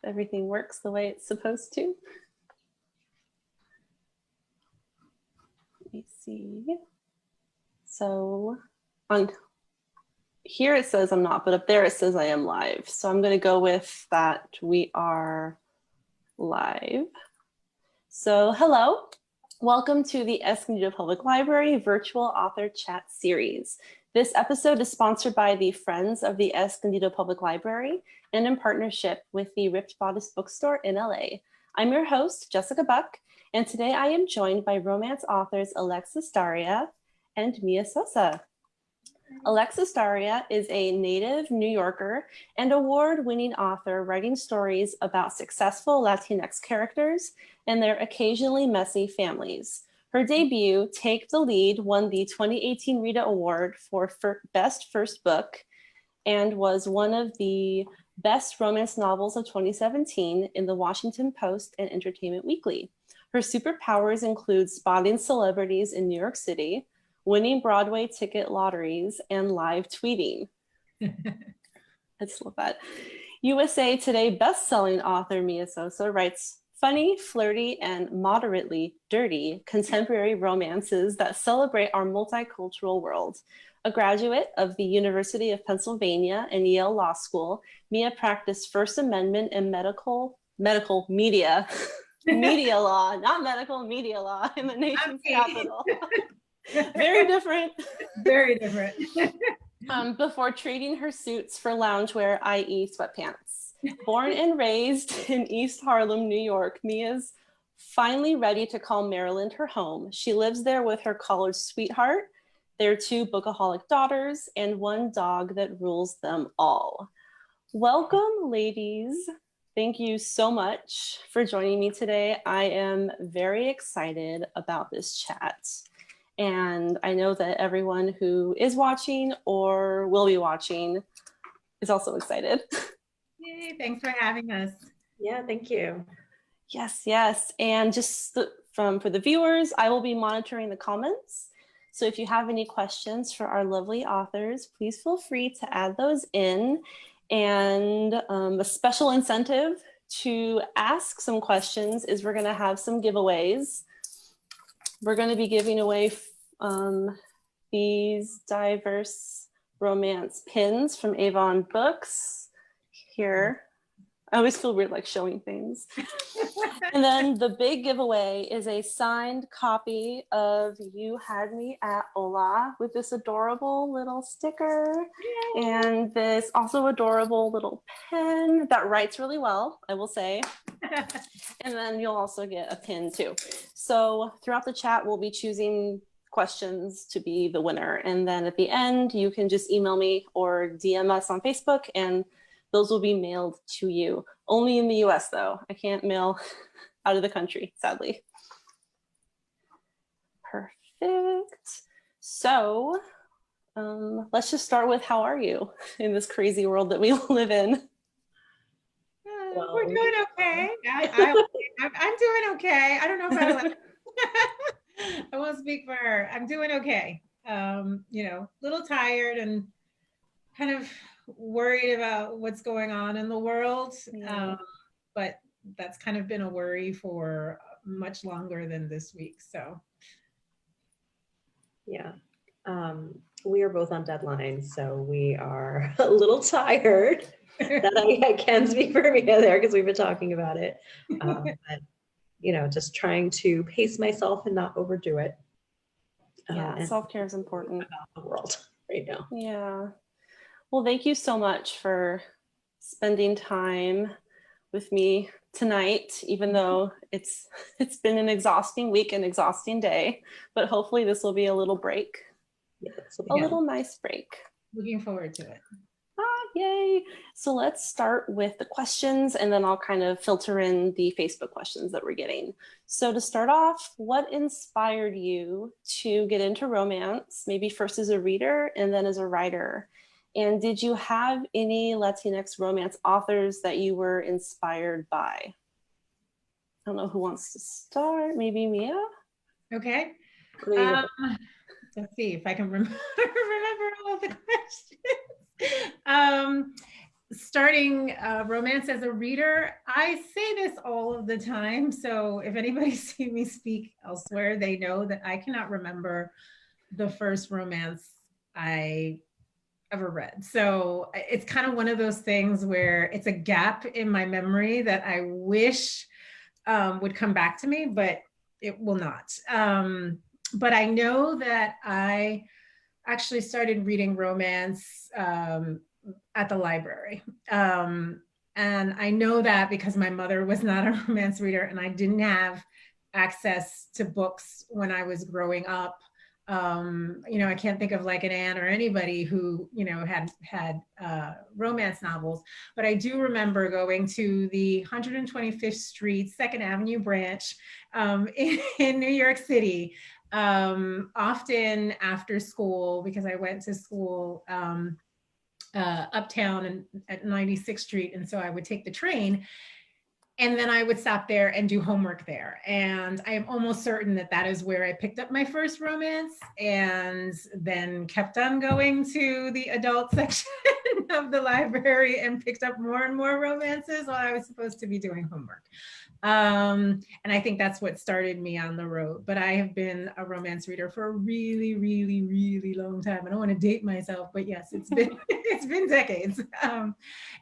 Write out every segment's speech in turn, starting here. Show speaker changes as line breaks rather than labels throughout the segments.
everything works the way it's supposed to. Let me see. So on here it says I'm not, but up there it says I am live. So I'm going to go with that we are live. So hello, welcome to the Escondido Public Library virtual author chat series. This episode is sponsored by the Friends of the Escondido Public Library and in partnership with the Ripped Bodice Bookstore in LA. I'm your host, Jessica Buck, and today I am joined by romance authors Alexis Daria and Mia Sosa. Alexis Daria is a native New Yorker and award-winning author writing stories about successful Latinx characters and their occasionally messy families. Her debut, Take the Lead, won the 2018 Rita Award for Best First Book and was one of the best romance novels of 2017 in the Washington Post and Entertainment Weekly. Her superpowers include spotting celebrities in New York City, winning Broadway ticket lotteries, and live tweeting. I just love that. USA Today best-selling author Mia Sosa writes funny, flirty, and moderately dirty contemporary romances that celebrate our multicultural world. A graduate of the University of Pennsylvania and Yale Law School, Mia practiced First Amendment and medical media, media law, not medical, media law in the nation's capital. Very different.
Very different.
Before trading her suits for loungewear, i.e. sweatpants. Born and raised in East Harlem, New York, Mia's finally ready to call Maryland her home. She lives there with her college sweetheart, their two bookaholic daughters, and one dog that rules them all. Welcome, ladies. Thank you so much for joining me today. I am very excited about this chat. And I know that everyone who is watching or will be watching is also excited.
Yay, thanks for having us.
Yeah, thank you.
Yes, yes. And just for the viewers, I will be monitoring the comments. So if you have any questions for our lovely authors, please feel free to add those in. And a special incentive to ask some questions is we're going to have some giveaways. We're going to be giving away these diverse romance pins from Avon Books here. I always feel weird like showing things. And then the big giveaway is a signed copy of You Had Me at Hola with this adorable little sticker. Yay. And this also adorable little pen that writes really well, I will say. And then you'll also get a pin too. So throughout the chat, we'll be choosing questions to be the winner. And then at the end, you can just email me or DM us on Facebook and those will be mailed to you. Only in the US though. I can't mail out of the country, sadly. Perfect. So let's just start with how are you in this crazy world that we live in?
We're doing okay. I'm doing okay. I don't know if I won't speak for her. I'm doing okay. You know, a little tired and kind of worried about what's going on in the world. Yeah. But that's kind of been a worry for much longer than this week. So
yeah. We are both on deadline, so we are a little tired. That I can speak for Mia there because we've been talking about it. But, you know, just trying to pace myself and not overdo it.
Yeah, self-care is important.
About the world right now.
Yeah. Well, thank you so much for spending time with me tonight, even though it's been an exhausting week and exhausting day, but hopefully this will be a little break.
Yeah,
a little nice break.
Looking forward to it.
Yay. So let's start with the questions and then I'll kind of filter in the Facebook questions that we're getting. So to start off, what inspired you to get into romance, maybe first as a reader and then as a writer? And did you have any Latinx romance authors that you were inspired by? I don't know who wants to start, maybe Mia?
Okay. Let's see if I can remember all of the questions. starting romance as a reader, I say this all of the time. So if anybody sees me speak elsewhere, they know that I cannot remember the first romance I ever read. So it's kind of one of those things where it's a gap in my memory that I wish would come back to me, but it will not. But I know that I actually started reading romance at the library. And I know that because my mother was not a romance reader and I didn't have access to books when I was growing up. You know, I can't think of like an aunt or anybody who, you know, had romance novels, but I do remember going to the 125th Street, 2nd Avenue branch in New York City, often after school, because I went to school uptown and at 96th Street. And so I would take the train and then I would stop there and do homework there. And I am almost certain that that is where I picked up my first romance and then kept on going to the adult section of the library and picked up more and more romances while I was supposed to be doing homework. And I think that's what started me on the road. But I have been a romance reader for a really, really, really long time. I don't want to date myself, but yes, it's been it's been decades.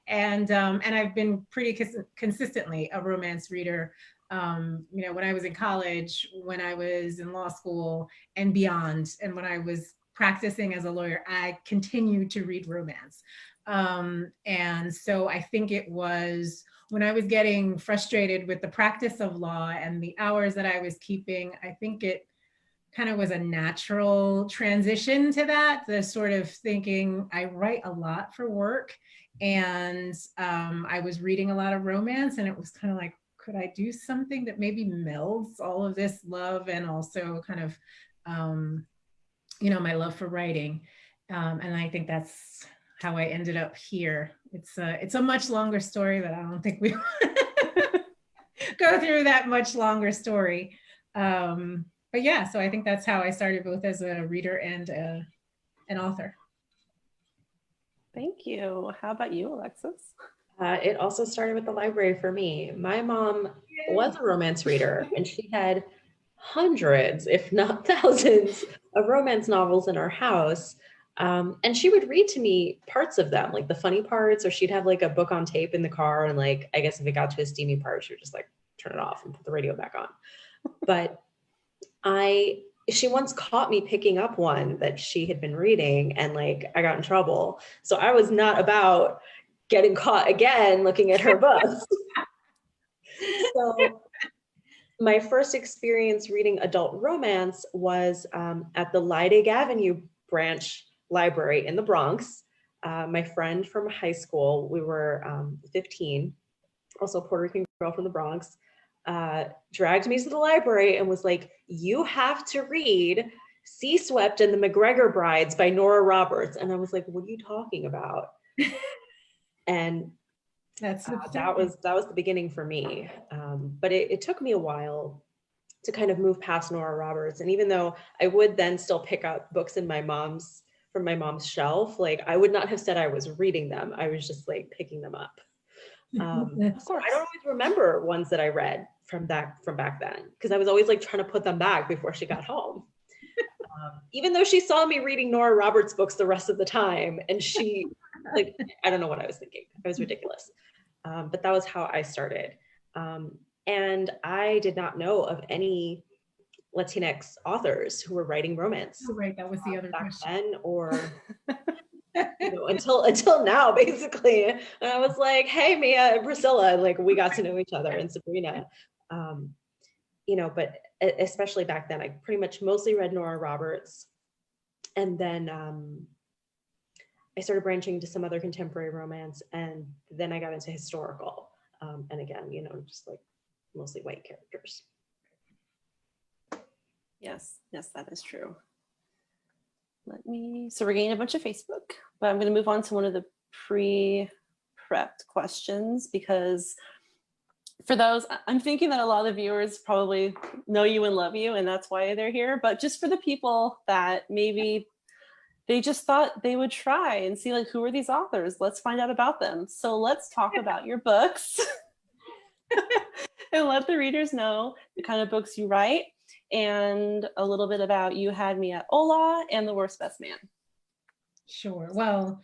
And I've been pretty consistently a romance reader. You know, when I was in college, when I was in law school, and beyond, and when I was practicing as a lawyer, I continued to read romance. And so I think it was when I was getting frustrated with the practice of law and the hours that I was keeping, I think it kind of was a natural transition to that, the sort of thinking, I write a lot for work, and I was reading a lot of romance, and it was kind of like, could I do something that maybe melds all of this love and also kind of, you know, my love for writing. And I think that's how I ended up here. It's a much longer story, but I don't think we go through that much longer story. But yeah, so I think that's how I started, both as a reader and an author.
Thank you. How about you, Alexis?
It also started with the library for me. My mom was a romance reader, and she had hundreds, if not thousands, of romance novels in our house. And she would read to me parts of them, like the funny parts, or she'd have like a book on tape in the car. And like, I guess if it got to a steamy part, she would just like turn it off and put the radio back on. But she once caught me picking up one that she had been reading, and like I got in trouble. So I was not about getting caught again looking at her books. So my first experience reading adult romance was at the Latinx Avenue branch library in the Bronx. My friend from high school, we were 15, also a Puerto Rican girl from the Bronx, dragged me to the library and was like, you have to read Sea Swept and the McGregor Brides by Nora Roberts. And I was like, what are you talking about? And that was the beginning for me. But it took me a while to kind of move past Nora Roberts. And even though I would then still pick up books from my mom's shelf, like I would not have said I was reading them. I was just like picking them up. So I don't always remember ones that I read from back then, because I was always like trying to put them back before she got home. Even though she saw me reading Nora Roberts books the rest of the time, and she, like, I don't know what I was thinking. It was ridiculous. But that was how I started. And I did not know of any Latinx authors who were writing romance.
Oh, right, that was the other
back
question.
then, or you know, until now, basically. And I was like, hey, Mia and Priscilla, like we got to know each other, and Sabrina. You know, but especially back then, I pretty much mostly read Nora Roberts. And then I started branching to some other contemporary romance, and then I got into historical. And again, you know, just like mostly white characters.
Yes, that is true. So we're getting a bunch of Facebook, but I'm going to move on to one of the pre-prepped questions, because for those, I'm thinking that a lot of the viewers probably know you and love you, and that's why they're here. But just for the people that maybe they just thought they would try and see like, who are these authors? Let's find out about them. So let's talk about your books and let the readers know the kind of books you write and a little bit about You Had Me at Hola and The Worst Best Man.
Sure. Well,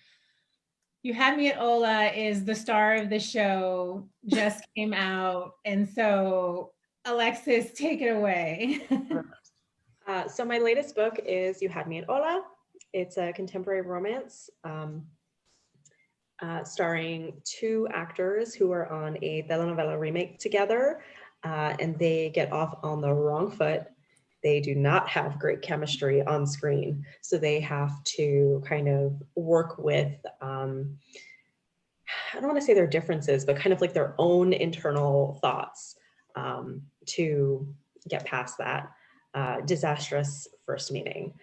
You Had Me at Hola is the star of the show, just came out. And so Alexis, take it away.
So my latest book is You Had Me at Hola. It's a contemporary romance starring two actors who are on a telenovela remake together, and they get off on the wrong foot. They do not have great chemistry on screen, so they have to kind of work with, I don't want to say their differences, but kind of like their own internal thoughts to get past that disastrous first meeting.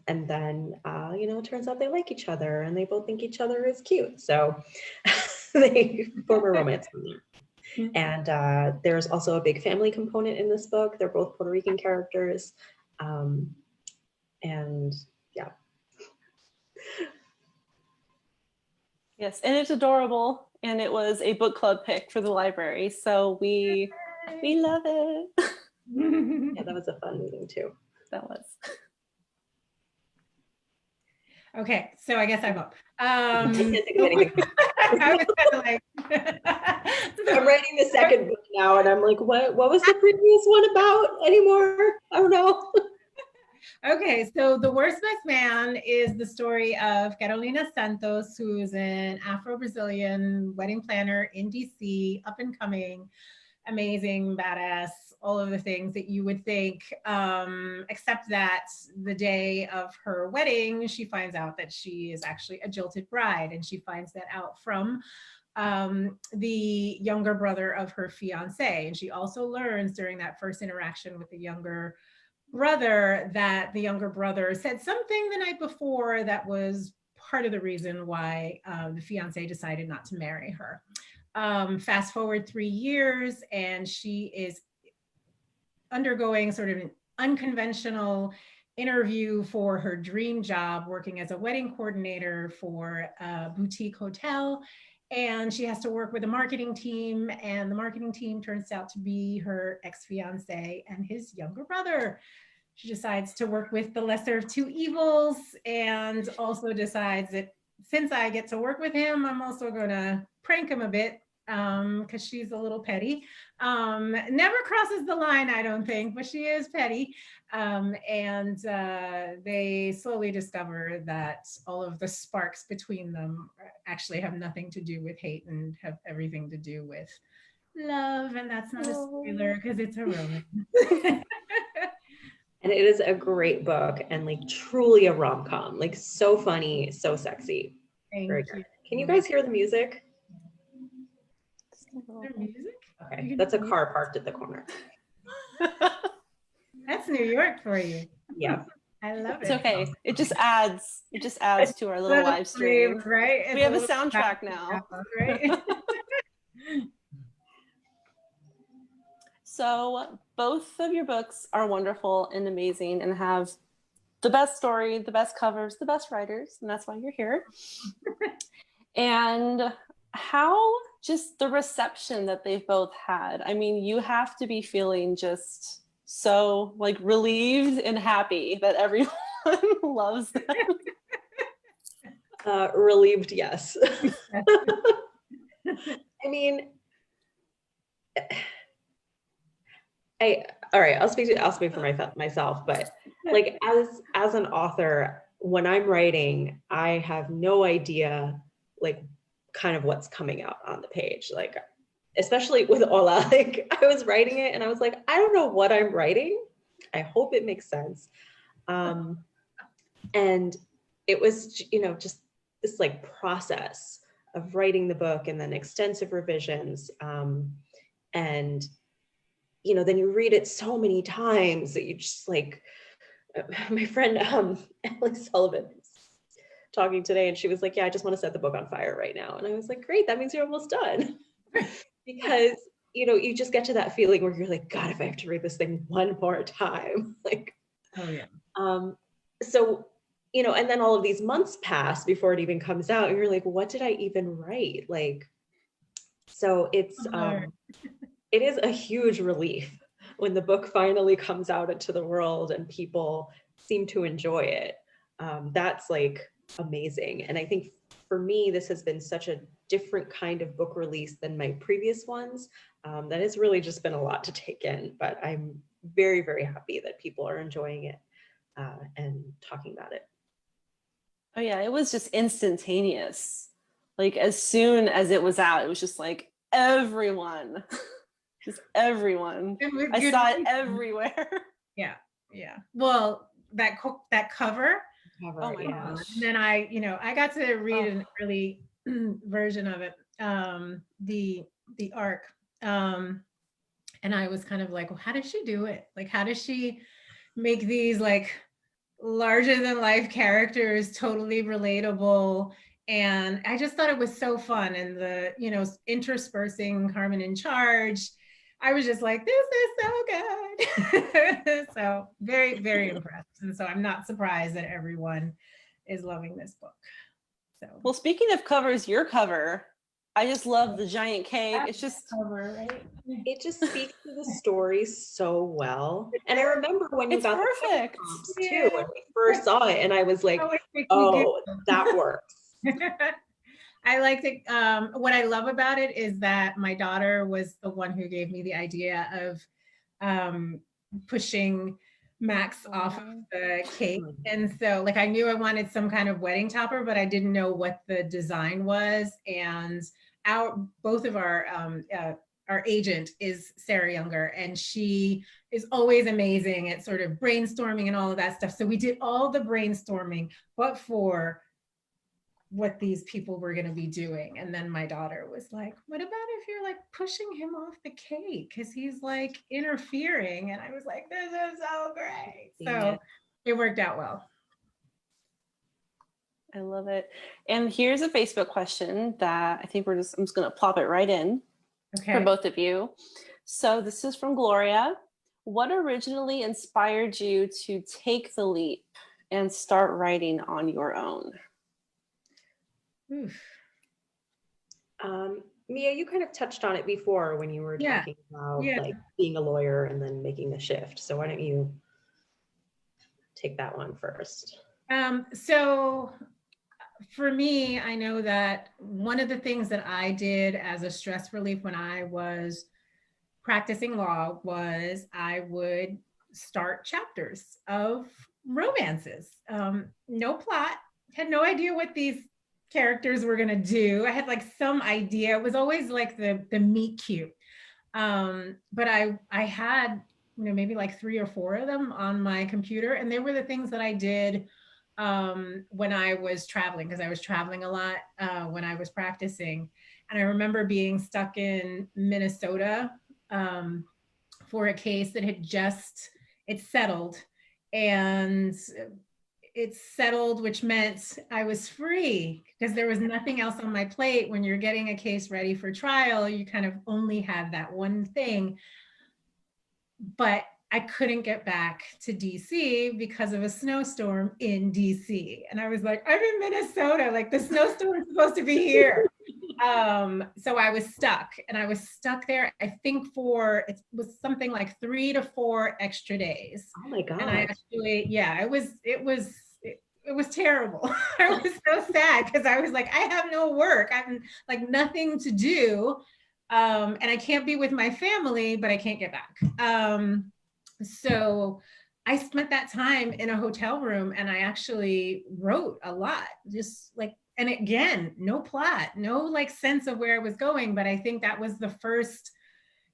And then, you know, it turns out they like each other and they both think each other is cute. So they form a romance from there. And there's also a big family component in this book. They're both Puerto Rican characters. And yeah.
Yes, and it's adorable. And it was a book club pick for the library. So we love it.
Yeah, that was a fun meeting too.
That was.
Okay, so I guess I'm up.
I can't think of anything.
I was kind of like,
I'm writing the second book now, and I'm like, what was the previous one about anymore? I don't know.
okay, so The Worst Best Man is the story of Carolina Santos, who's an Afro-Brazilian wedding planner in DC, up and coming, amazing, badass, all of the things that you would think, except that the day of her wedding, she finds out that she is actually a jilted bride, and she finds that out from the younger brother of her fiance. And she also learns during that first interaction with the younger brother that the younger brother said something the night before that was part of the reason why the fiance decided not to marry her. Fast forward 3 years, and she is undergoing sort of an unconventional interview for her dream job, working as a wedding coordinator for a boutique hotel. And she has to work with a marketing team, and the marketing team turns out to be her ex-fiance and his younger brother. She decides to work with the lesser of two evils, and also decides that since I get to work with him, I'm also gonna prank him a bit because she's a little petty. Never crosses the line, I don't think, but she is petty. And they slowly discover that all of the sparks between them actually have nothing to do with hate and have everything to do with love. And that's not a spoiler because it's a romance.
And it is a great book and like truly a rom-com, like so funny, so sexy. Very good. Can you guys hear the music?
Is there music?
Okay, that's a car parked at the corner.
That's New York for you.
Yeah.
I love it.
It's okay. It just adds to our little live stream.
Right?
We have a soundtrack now.
Right?
So both of your books are wonderful and amazing and have the best story, the best covers, the best writers, and that's why you're here. And how just the reception that they've both had. I mean, you have to be feeling just so like relieved and happy that everyone loves them.
Relieved, yes. I mean, all right, I'll speak for myself, but like as an author, when I'm writing, I have no idea like kind of what's coming out on the page. Like, especially with Hola, like I was writing it and I was like, I don't know what I'm writing. I hope it makes sense. And it was, you know, just this like process of writing the book and then extensive revisions. And, you know, then you read it so many times that you just like, my friend, Alex Sullivan, talking today, and she was like, yeah, I just want to set the book on fire right now. And I was like, great, that means you're almost done. Because, you know, you just get to that feeling where you're like, God, if I have to read this thing one more time, like,
oh yeah.
So you know, and then all of these months pass before it even comes out. And you're like, what did I even write? Like, so it is a huge relief when the book finally comes out into the world and people seem to enjoy it. That's like amazing. And I think for me, this has been such a different kind of book release than my previous ones. That has really just been a lot to take in, but I'm very, very happy that people are enjoying it and talking about it.
Oh yeah, it was just instantaneous. Like as soon as it was out, it was just like everyone, just everyone. I saw it everywhere.
Yeah, yeah. Well, that cover.
Oh my gosh.
And then I got to read an early version of it, the arc. And I was kind of like, well, how does she do it? Like, how does she make these like larger than life characters totally relatable? And I just thought it was so fun. And the, interspersing Carmen in Charge, I was just like, this is so good. So very, very impressed. And so I'm not surprised that everyone is loving this book. So,
well, speaking of covers, your cover, I just love the giant cave. It's just
cover, right?
It just speaks to the story so well. And I remember when you got
perfect.
the prompts too, when we first saw it, and I was like, oh, that works.
I liked it. What I love about it is that my daughter was the one who gave me the idea of pushing Max off of the cake. And so like I knew I wanted some kind of wedding topper, but I didn't know what the design was. And both of our agent is Sarah Younger, and she is always amazing at sort of brainstorming and all of that stuff. So we did all the brainstorming, but for what these people were going to be doing. And then my daughter was like, what about if you're like pushing him off the cake? Because he's like interfering. And I was like, this is so great. So it worked out well.
I love it. And here's a Facebook question that I think I'm just going to plop it right in for both of you. So this is from Gloria. What originally inspired you to take the leap and start writing on your own?
Mia, you kind of touched on it before when you were talking about like being a lawyer and then making the shift. So why don't you take that one first?
So for me, I know that one of the things that I did as a stress relief when I was practicing law was I would start chapters of romances. No plot, had no idea what these characters were gonna do. I had like some idea. It was always like the meet cute. But I had, maybe like 3 or 4 of them on my computer. And they were the things that I did when I was traveling, because I was traveling a lot when I was practicing. And I remember being stuck in Minnesota for a case that had it settled. And it's settled, which meant I was free because there was nothing else on my plate. When you're getting a case ready for trial, you kind of only have that one thing. But I couldn't get back to DC because of a snowstorm in DC. And I was like, I'm in Minnesota, like the snowstorm is supposed to be here. So I was stuck, and I was stuck there, I think it was something like 3 to 4 extra days.
Oh my God.
And I actually, it was terrible. I was so sad because I was like, I have no work. I'm like nothing to do. And I can't be with my family, but I can't get back. So I spent that time in a hotel room, and I actually wrote a lot, just like, and again, no plot, no like sense of where I was going. But I think that was the first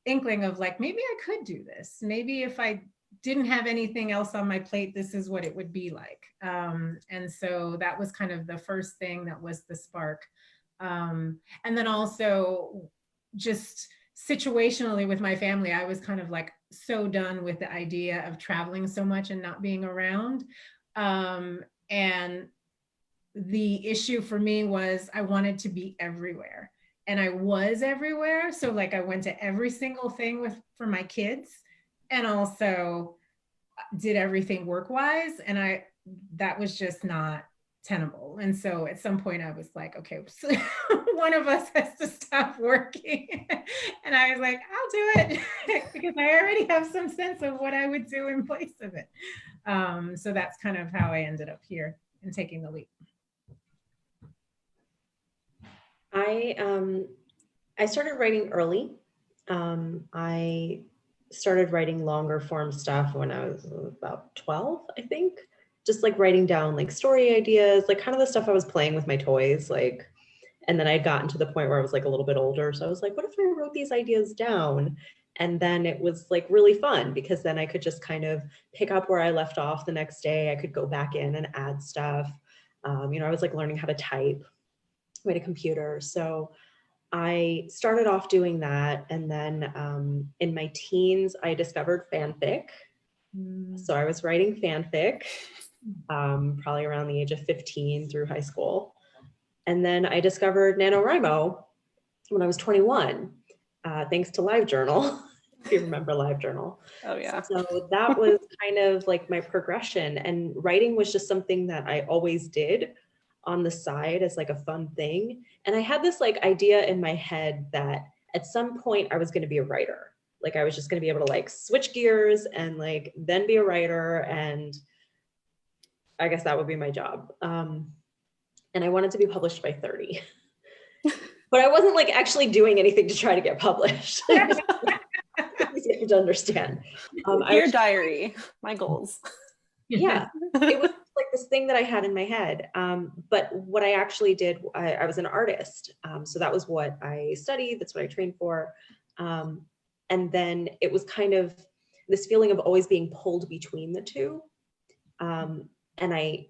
inkling of like, maybe I could do this. Maybe if I didn't have anything else on my plate, this is what it would be like. And so that was kind of the first thing that was the spark. And then also just situationally with my family, I was kind of like so done with the idea of traveling so much and not being around. And the issue for me was I wanted to be everywhere, and I was everywhere. So like I went to every single thing for my kids, and also did everything work-wise. And that was just not tenable. And so at some point I was like, okay, so one of us has to stop working. And I was like, I'll do it because I already have some sense of what I would do in place of it. So that's kind of how I ended up here and taking the leap.
I started writing early. I started writing longer form stuff when I was about 12, I think. Just like writing down like story ideas, like kind of the stuff I was playing with my toys, like, and then I'd gotten to the point where I was like a little bit older. So I was like, what if I wrote these ideas down? And then it was like really fun because then I could just kind of pick up where I left off the next day. I could go back in and add stuff. You know, I was like learning how to type with a computer. So I started off doing that. And then in my teens, I discovered fanfic. So I was writing fanfic probably around the age of 15 through high school. And then I discovered NaNoWriMo when I was 21, thanks to LiveJournal, if you remember LiveJournal.
Oh yeah.
So that was kind of like my progression, and writing was just something that I always did on the side as like a fun thing. And I had this like idea in my head that at some point I was going to be a writer. Like I was just going to be able to like switch gears and like then be a writer, and I guess that would be my job. And I wanted to be published by 30. But I wasn't like actually doing anything to try to get published. You have to understand.
Your diary, my goals.
Yeah, it was like this thing that I had in my head. But what I actually did, I was an artist. So that was what I studied. That's what I trained for. And then it was kind of this feeling of always being pulled between the two. And I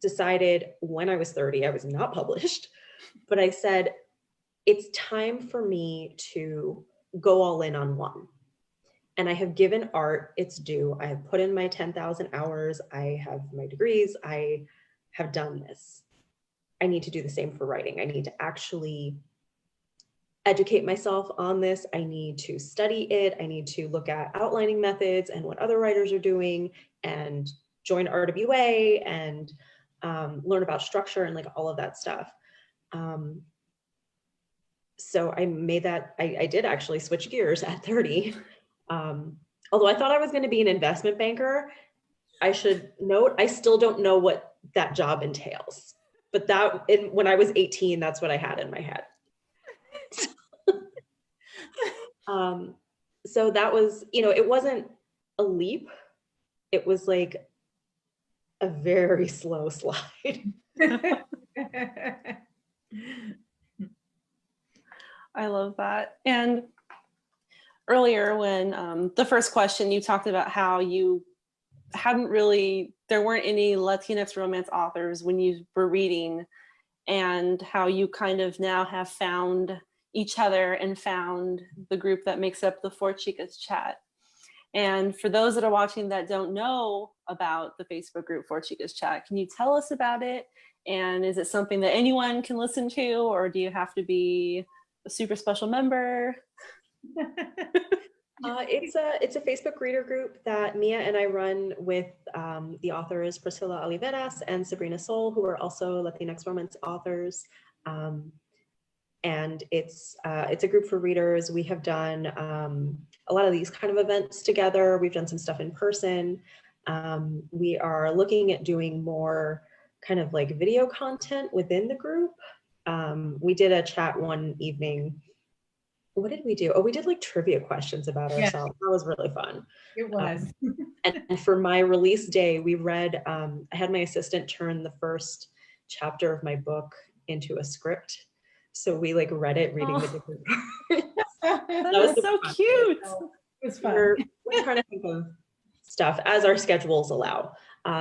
decided when I was 30, I was not published, but I said, it's time for me to go all in on one. And I have given art its due. I have put in my 10,000 hours. I have my degrees. I have done this. I need to do the same for writing. I need to actually educate myself on this. I need to study it. I need to look at outlining methods and what other writers are doing, and join RWA and learn about structure and like all of that stuff. So I made that, I did actually switch gears at 30. Although I thought I was going to be an investment banker, I should note, I still don't know what that job entails. But when I was 18, that's what I had in my head. So that was, you know, it wasn't a leap. It was like a very slow slide.
I love that. And earlier when the first question, you talked about how you there weren't any Latinx romance authors when you were reading, and how you kind of now have found each other and found the group that makes up the Four Chicas chat. And for those that are watching that don't know about the Facebook group Four Chicas chat, can you tell us about it? And is it something that anyone can listen to, or do you have to be a super special member?
It's a Facebook reader group that Mia and I run with the authors Priscilla Oliveras and Sabrina Sol, who are also Latinx romance authors. And it's a group for readers. We have done a lot of these kind of events together. We've done some stuff in person. We are looking at doing more kind of like video content within the group. We did a chat one evening. What did we do? Oh, we did like trivia questions about ourselves. That was really fun.
It was.
And for my release day, we read, I had my assistant turn the first chapter of my book into a script. So we like read it, reading the different parts.
That was so cute.
It was fun.
We're trying to think of stuff as our schedules allow.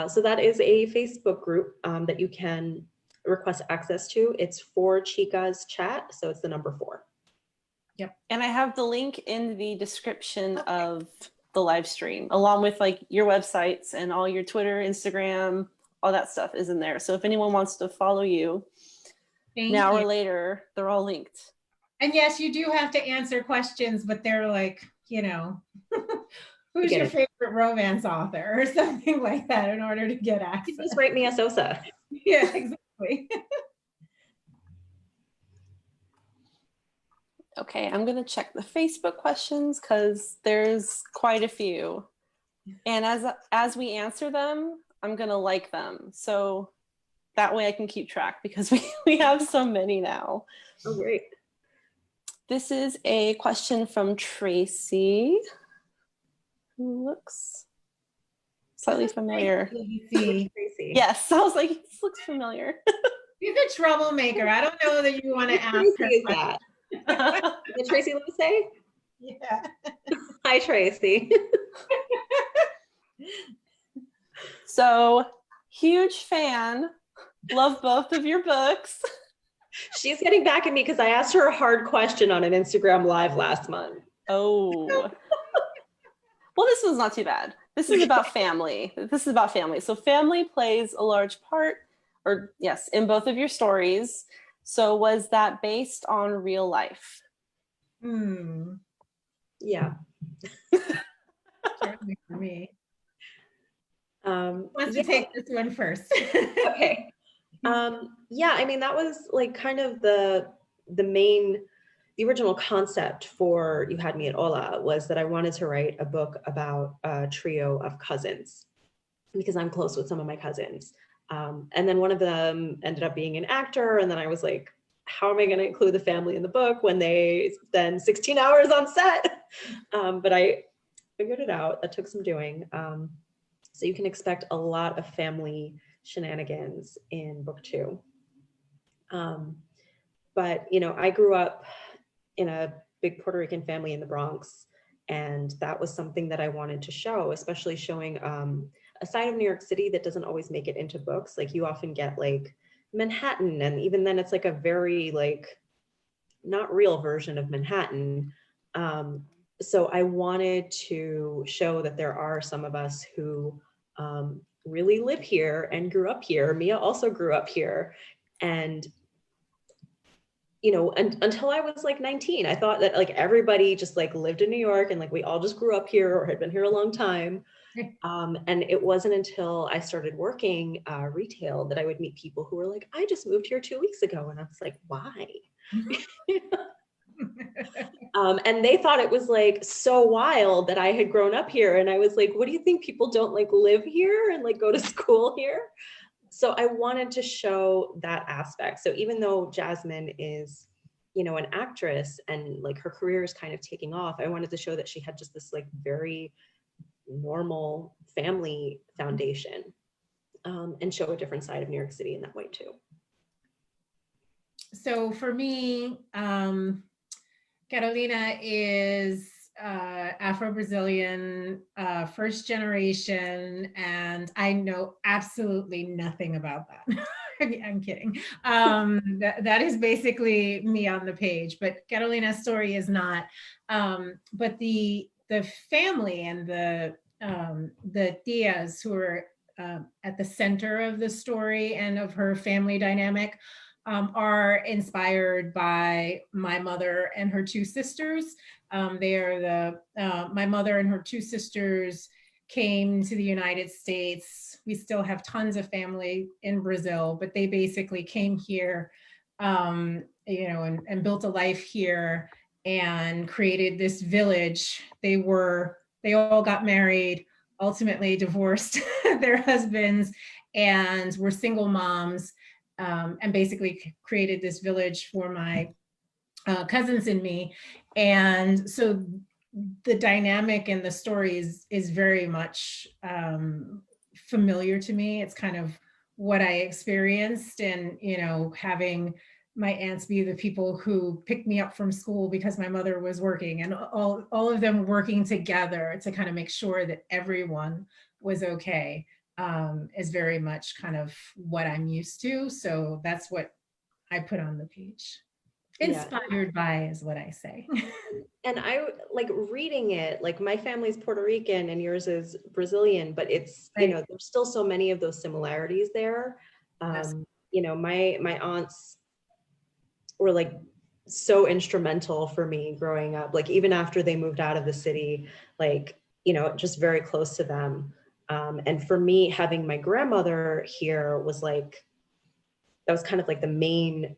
So that is a Facebook group that you can request access to. It's Four Chicas Chat. So it's the number 4.
Yep.
And I have the link in the description of the live stream, along with like your websites and all your Twitter, Instagram, all that stuff is in there. So if anyone wants to follow you now or later, they're all linked.
And yes, you do have to answer questions, but they're like, you know, Who's your favorite romance author or something like that in order to get access?
Just write me a Sosa.
Yeah, exactly.
Okay, I'm gonna check the Facebook questions because there's quite a few. And as we answer them, I'm gonna like them. So that way I can keep track because we have so many now.
Oh, great.
This is a question from Tracy, who looks slightly familiar.
Tracy.
Yes, I was like, this looks familiar.
She's a troublemaker. I don't know that you want to ask
Tracy
her.
is that? Did Tracy say?
Yeah.
Hi, Tracy.
So, huge fan. Love both of your books.
She's getting back at me because I asked her a hard question on an Instagram live last month.
Oh. Well, this one's not too bad. This is about family. So family plays a large part, or yes, in both of your stories. So was that based on real life?
Yeah.
Certainly for me.
Who
wants to take this one first?
Okay. Yeah, I mean, that was like kind of the original concept for You Had Me at Hola was that I wanted to write a book about a trio of cousins because I'm close with some of my cousins. And then one of them ended up being an actor. And then I was like, how am I going to include the family in the book when they spend 16 hours on set? But I figured it out. That took some doing. So you can expect a lot of family shenanigans in book 2. But, you know, I grew up in a big Puerto Rican family in the Bronx, and that was something that I wanted to show, especially showing a side of New York City that doesn't always make it into books. Like you often get like Manhattan, and even then it's like a very like not real version of Manhattan. So I wanted to show that there are some of us who really live here and grew up here. Mia also grew up here. And, you know, until I was like 19, I thought that like everybody just like lived in New York and like we all just grew up here or had been here a long time. And it wasn't until I started working retail that I would meet people who were like, I just moved here 2 weeks ago. And I was like, why? And they thought it was like so wild that I had grown up here. And I was like, what do you think? People don't like live here and like go to school here? So I wanted to show that aspect. So even though Jasmine is, you know, an actress and like her career is kind of taking off, I wanted to show that she had just this like very normal family foundation and show a different side of New York City in that way too.
So for me, Carolina is Afro-Brazilian, first generation, and I know absolutely nothing about that. I'm kidding. That is basically me on the page, but Carolina's story is not. But the family and the tias who are at the center of the story and of her family dynamic are inspired by my mother and her 2 sisters. They are my mother and her 2 sisters came to the United States. We still have tons of family in Brazil, but they basically came here, you know, and built a life here and created this village. They all got married, ultimately divorced their husbands, and were single moms. And basically created this village for my cousins and me. And so the dynamic in the story is very much familiar to me. It's kind of what I experienced, and, you know, having my aunts be the people who picked me up from school because my mother was working, and all of them working together to kind of make sure that everyone was okay. Is very much kind of what I'm used to. So that's what I put on the page. Inspired by is what I say.
And I like reading it, like my family's Puerto Rican and yours is Brazilian, but it's, you know, there's still so many of those similarities there. You know, my aunts were like so instrumental for me growing up, like even after they moved out of the city, like, you know, just very close to them. And for me, having my grandmother here was like, that was kind of like the main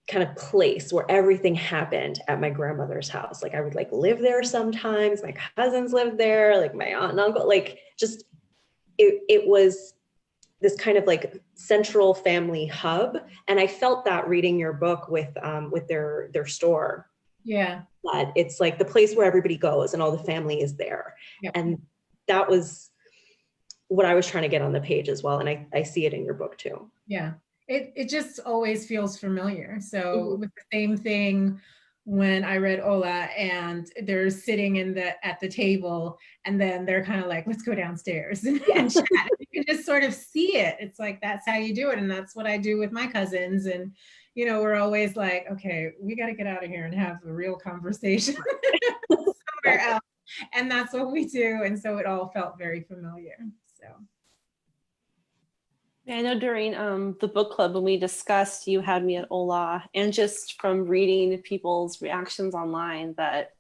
kind of place where everything happened at my grandmother's house. Like I would like live there sometimes, my cousins lived there, like my aunt and uncle, like just, it was this kind of like central family hub. And I felt that reading your book with their store.
Yeah.
That it's like the place where everybody goes and all the family is there.
Yep.
And that was what I was trying to get on the page as well. And I see it in your book too.
Yeah. It just always feels familiar. So with the same thing when I read Ola and they're sitting at the table and then they're kind of like, let's go downstairs and chat. You can just sort of see it. It's like, that's how you do it. And that's what I do with my cousins. And, you know, we're always like, okay, we got to get out of here and have a real conversation somewhere else. And that's what we do. And so it all felt very familiar. So.
I know during the book club when we discussed, you had me at Ola, and just from reading people's reactions online, that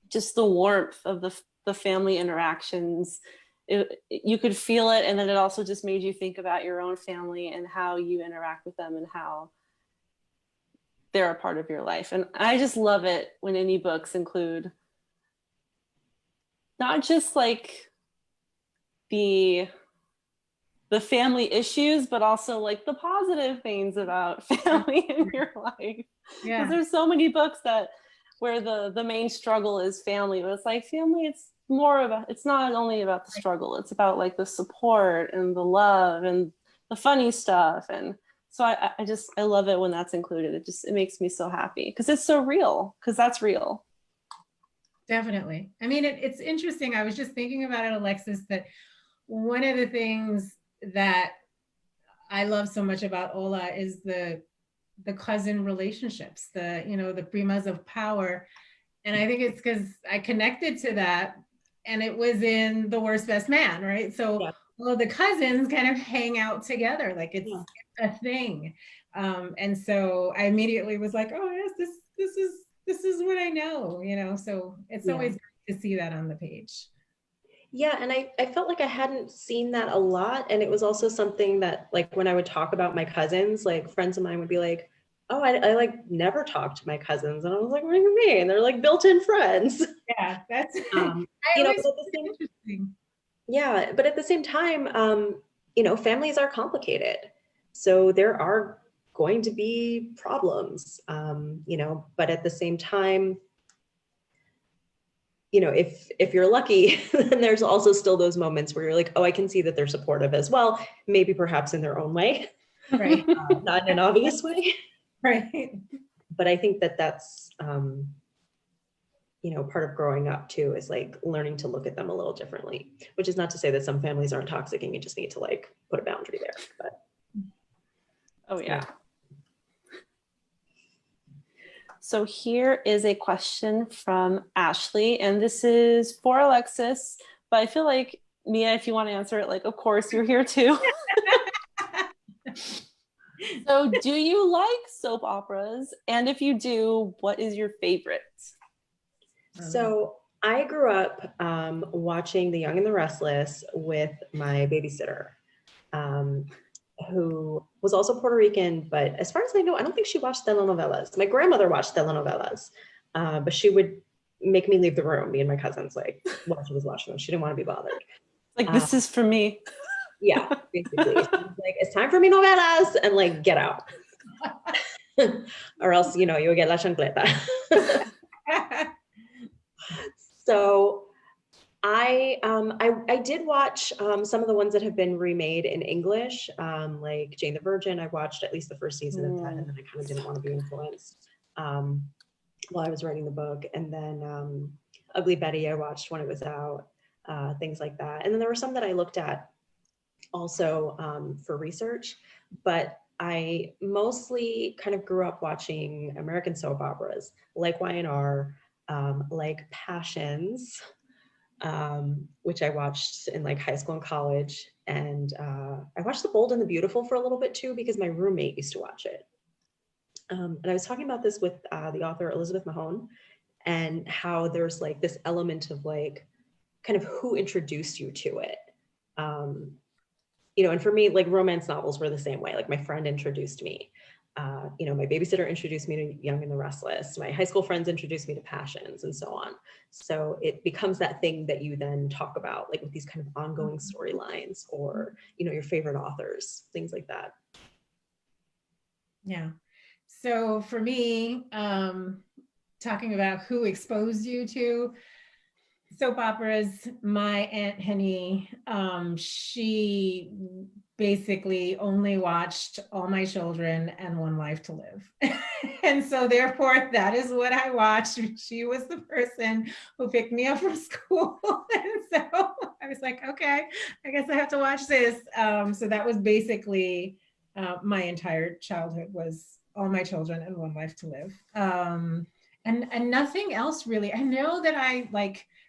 just the warmth of the family interactions, you could feel it, and then it also just made you think about your own family and how you interact with them and how they're a part of your life. And I just love it when any books include not just like the family issues, but also like the positive things about family in your life.
Yeah.
Because there's so many books where the main struggle is family, but it's like family, it's not only about the struggle, it's about like the support and the love and the funny stuff. And so I love it when that's included. It makes me so happy because it's so real, because that's real.
Definitely. I mean, it's interesting. I was just thinking about it, Alexis, that one of the things that I love so much about Ola is the cousin relationships, the primas of power. And I think it's because I connected to that, and it was in The Worst Best Man, right? So
Yeah.
all the cousins kind of hang out together, like it's a thing. And so I immediately was like, oh yes, this is what I know, so it's always great to see that on the page.
Yeah, and I felt like I hadn't seen that a lot. And it was also something that, like, when I would talk about my cousins, like friends of mine would be like, oh, I like never talked to my cousins. And I was like, what do you mean? They're like built-in friends.
Yeah, that's
interesting. Yeah, but at the same time, families are complicated. So there are going to be problems, but at the same time, if you're lucky, then there's also still those moments where you're like, oh, I can see that they're supportive as well, maybe perhaps in their own way,
right?
Not in an obvious way,
right?
But I think that that's, part of growing up too, is like learning to look at them a little differently, which is not to say that some families aren't toxic and you just need to like put a boundary there, but.
Oh yeah. So here is a question from Ashley, and this is for Alexis, but I feel like, Mia, if you want to answer it, like, of course, you're here too. So do you like soap operas? And if you do, what is your favorite?
So I grew up watching The Young and the Restless with my babysitter, who was also Puerto Rican, but as far as I know, I don't think she watched telenovelas. My grandmother watched telenovelas, but she would make me leave the room, me and my cousins, like, while she was watching them. She didn't want to be bothered.
Like, this is for me.
Yeah, basically. She was like, it's time for me novelas, and like, get out. Or else, you would get la chancleta. So I did watch some of the ones that have been remade in English, like Jane the Virgin. I watched at least the first season of that, and then I kind of didn't want to be influenced while I was writing the book. And then Ugly Betty, I watched when it was out, things like that. And then there were some that I looked at also for research, but I mostly kind of grew up watching American soap operas like Y&R, like Passions, which I watched in like high school and college. And I watched The Bold and the Beautiful for a little bit too, because my roommate used to watch it. And I was talking about this with the author Elizabeth Mahone, and how there's like this element of like kind of who introduced you to it. You know, and for me, like romance novels were the same way. Like my friend introduced me. You know, my babysitter introduced me to Young and the Restless. My high school friends introduced me to Passions, and so on. So it becomes that thing that you then talk about, like with these kind of ongoing storylines, or, you know, your favorite authors, things like that.
Yeah. So for me, talking about who exposed you to soap operas, my Aunt Henny, she basically only watched All My Children and One Life to Live. And so therefore that is what I watched. She was the person who picked me up from school. And so I was like, okay, I guess I have to watch this. So that was basically my entire childhood, was All My Children and One Life to Live. And nothing else really. I know that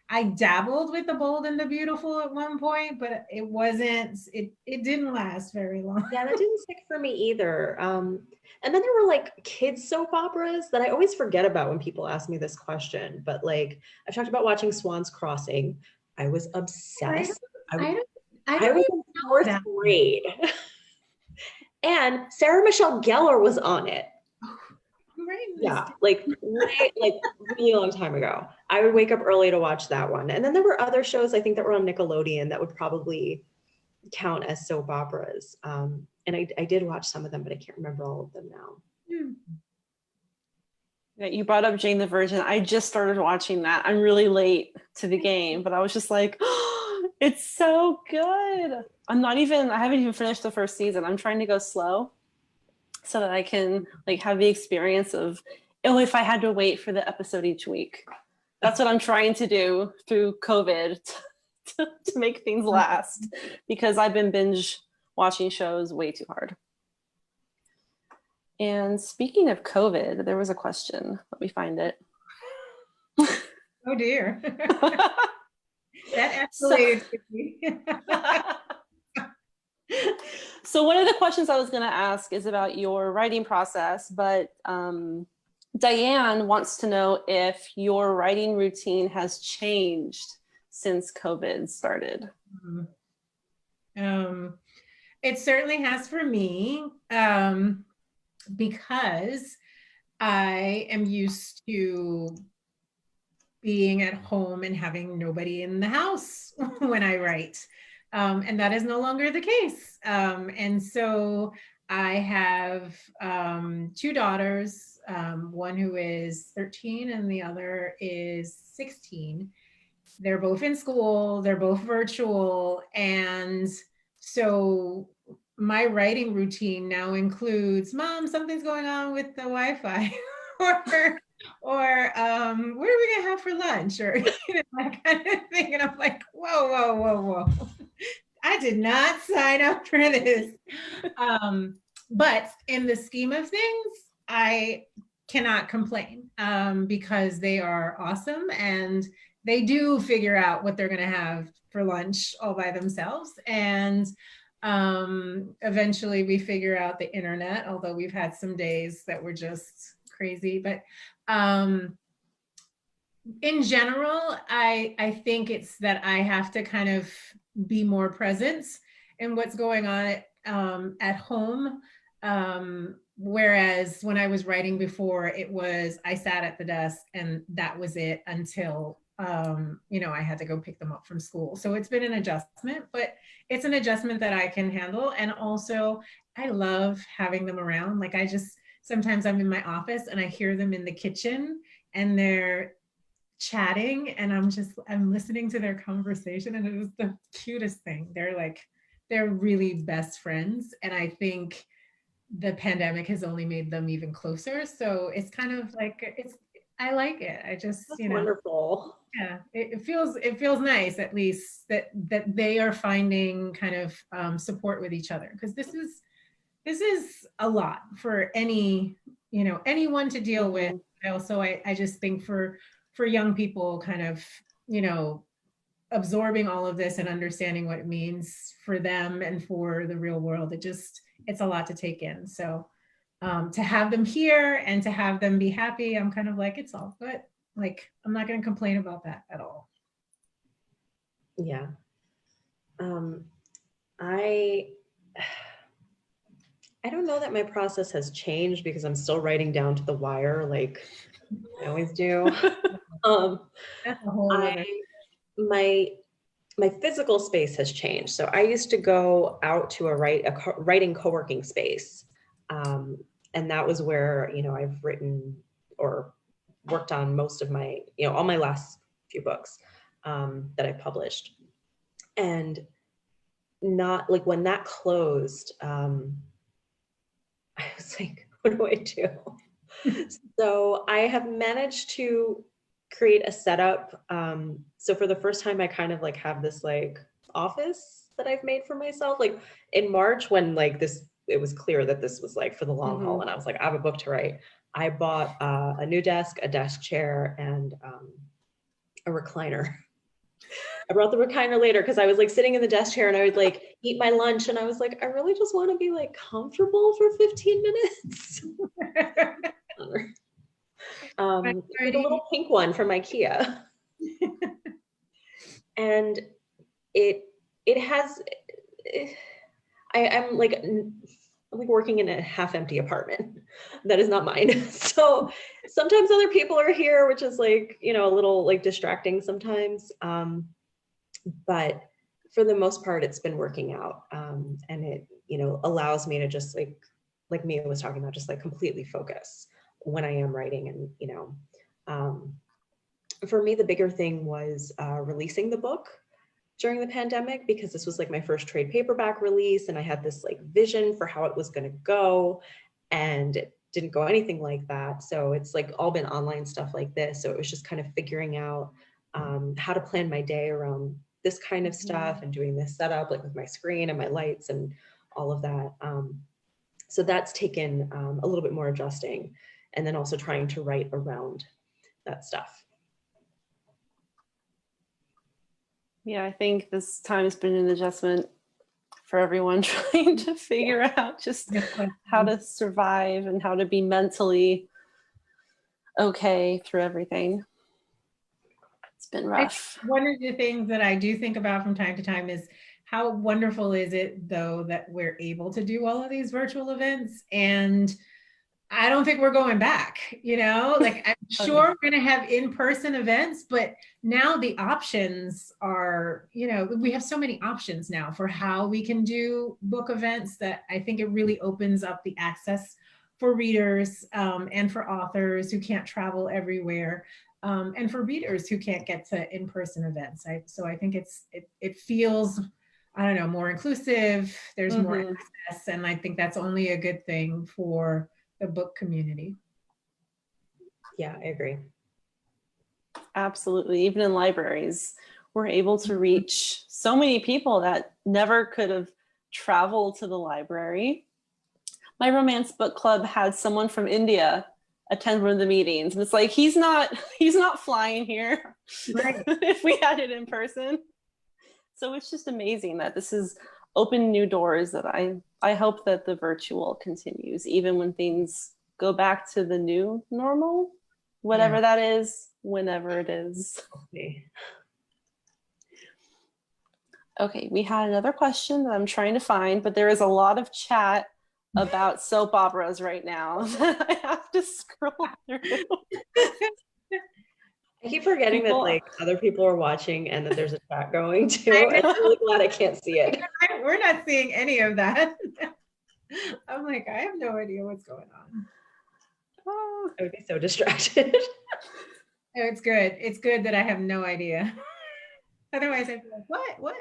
I dabbled with The Bold and the Beautiful at one point, but it didn't last very long.
Yeah, that didn't stick for me either. And then there were like kids soap operas that I always forget about when people ask me this question. But like I've talked about watching Swan's Crossing. I was obsessed.
I
I
don't
was
even
in
know
fourth
that.
grade. And Sarah Michelle Gellar was on it.
Right.
Yeah, like really long time ago. I would wake up early to watch that one. And then there were other shows I think that were on Nickelodeon that would probably count as soap operas. And I did watch some of them, but I can't remember all of them now.
Yeah, you brought up Jane the Virgin. I just started watching that. I'm really late to the game, but I was just like, oh, it's so good. I haven't even finished the first season. I'm trying to go slow so that I can like have the experience of, oh, if I had to wait for the episode each week. That's what I'm trying to do through COVID to make things last, because I've been binge watching shows way too hard. And speaking of COVID, there was a question. Let me find it.
Oh dear. That escalated quickly.
So one of the questions I was going to ask is about your writing process, but Diane wants to know if your writing routine has changed since COVID started.
It certainly has for me, because I am used to being at home and having nobody in the house when I write. And that is no longer the case. And so I have two daughters, one who is 13 and the other is 16. They're both in school, they're both virtual. And so my writing routine now includes, Mom, something's going on with the Wi-Fi. or what are we gonna have for lunch, or that kind of thing. And I'm like, whoa. I did not sign up for this. But in the scheme of things, I cannot complain, because they are awesome and they do figure out what they're gonna have for lunch all by themselves. And eventually we figure out the internet, although we've had some days that were just crazy. But in general, I think it's that I have to kind of be more present in what's going on at home. Whereas when I was writing before, it was, I sat at the desk and that was it until, I had to go pick them up from school. So it's been an adjustment, but it's an adjustment that I can handle. And also I love having them around. Like sometimes I'm in my office and I hear them in the kitchen and they're chatting and I'm listening to their conversation, and it is the cutest thing. They're really best friends. And I think the pandemic has only made them even closer. So it's kind of like, I like it. I just,
That's wonderful.
Yeah, it feels nice, at least that they are finding kind of support with each other, because this is a lot for anyone to deal with. Also, I just think for young people kind of, absorbing all of this and understanding what it means for them and for the real world, it's a lot to take in. So to have them here and to have them be happy, I'm kind of like, it's all good. Like, I'm not going to complain about that at all.
Yeah. I don't know that my process has changed because I'm still writing down to the wire like I always do.
That's a whole other.
My physical space has changed. So I used to go out to a writing co-working space. And that was where, I've written or worked on most of my, all my last few books that I published. And not like when that closed, I was like, what do I do? So I have managed to create a setup. So for the first time, I kind of like have this like office that I've made for myself. Like in March, when like it was clear that this was like for the long haul, and I was like, I have a book to write. I bought a new desk, a desk chair, and a recliner. I brought the recliner later because I was like sitting in the desk chair and I would like eat my lunch and I was like, I really just want to be like comfortable for 15 minutes. Like a little pink one from IKEA. And it has, I'm like working in a half empty apartment that is not mine. So sometimes other people are here, which is like, a little like distracting sometimes. But for the most part, it's been working out. And it, allows me to just like Mia was talking about, just like completely focus when I am writing. And, for me, the bigger thing was releasing the book during the pandemic, because this was like my first trade paperback release. And I had this like vision for how it was going to go, and it didn't go anything like that. So it's like all been online stuff like this. So it was just kind of figuring out how to plan my day around this kind of stuff and doing this setup, like with my screen and my lights and all of that. So that's taken a little bit more adjusting, and then also trying to write around that stuff.
Yeah, I think this time has been an adjustment for everyone trying to figure out just how to survive and how to be mentally okay through everything. It's been rough.
One of the things that I do think about from time to time is how wonderful is it, though, that we're able to do all of these virtual events. And I don't think we're going back, like I'm sure we're going to have in-person events, but now the options are, we have so many options now for how we can do book events that I think it really opens up the access for readers and for authors who can't travel everywhere. And for readers who can't get to in-person events. So I think it feels, I don't know, more inclusive. There's more access, and I think that's only a good thing for the book community.
Yeah, I agree.
Absolutely. Even in libraries, we're able to reach so many people that never could have traveled to the library. My romance book club had someone from India attend one of the meetings, and it's like he's not flying here, right? If we had it in person. So it's just amazing that this has opened new doors, that I hope that the virtual continues even when things go back to the new normal, whatever that is, whenever it is. Okay, we had another question that I'm trying to find, but there is a lot of chat about soap operas right now that I have to scroll through.
I keep forgetting that like other people are watching and that there's a chat going too. I'm really glad I can't see it.
We're not seeing any of that. I'm like, I have no idea what's going on.
Oh, I would be so distracted.
No, it's good. It's good that I have no idea. Otherwise I'd be like, what?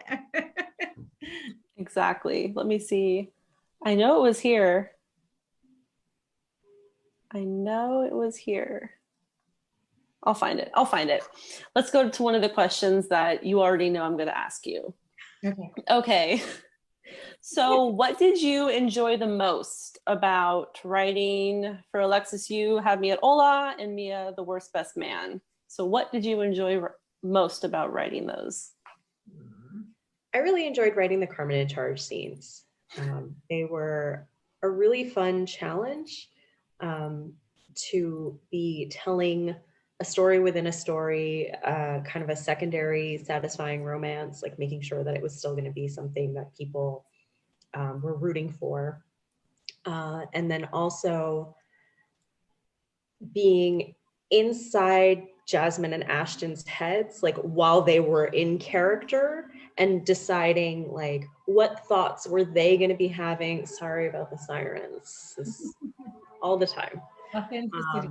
Exactly. Let me see. I know it was here. I'll find it. Let's go to one of the questions that you already know I'm going to ask you. Okay. So what did you enjoy the most about writing? For Alexis, you have me at Ola and Mia, the worst best man. So what did you enjoy most about writing those?
I really enjoyed writing the Carmen in Charge scenes. They were a really fun challenge to be telling a story within a story, kind of a secondary satisfying romance, like making sure that it was still going to be something that people were rooting for. And then also being inside Jasmine and Ashton's heads, like while they were in character, and deciding like what thoughts were they going to be having. Sorry about the sirens. This all the time.
Authenticity.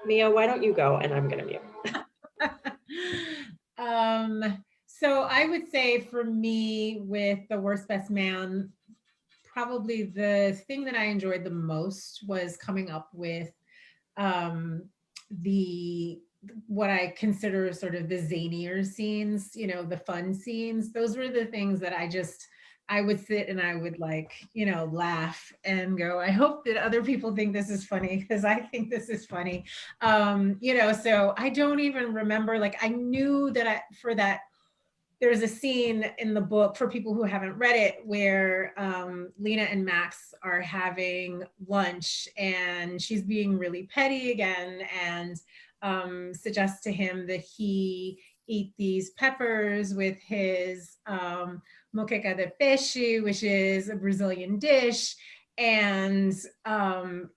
Mia, why don't you go and I'm going to mute.
So I would say for me with The Worst Best Man, probably the thing that I enjoyed the most was coming up with the what I consider sort of the zanier scenes, you know, the fun scenes. Those were the things that I would sit and I would like, you know, laugh and go, I hope that other people think this is funny because I think this is funny. You know, so I don't even remember, like I knew that there's a scene in the book for people who haven't read it where Lena and Max are having lunch and she's being really petty again and suggests to him that he eat these peppers with his moqueca de peixe, which is a Brazilian dish. And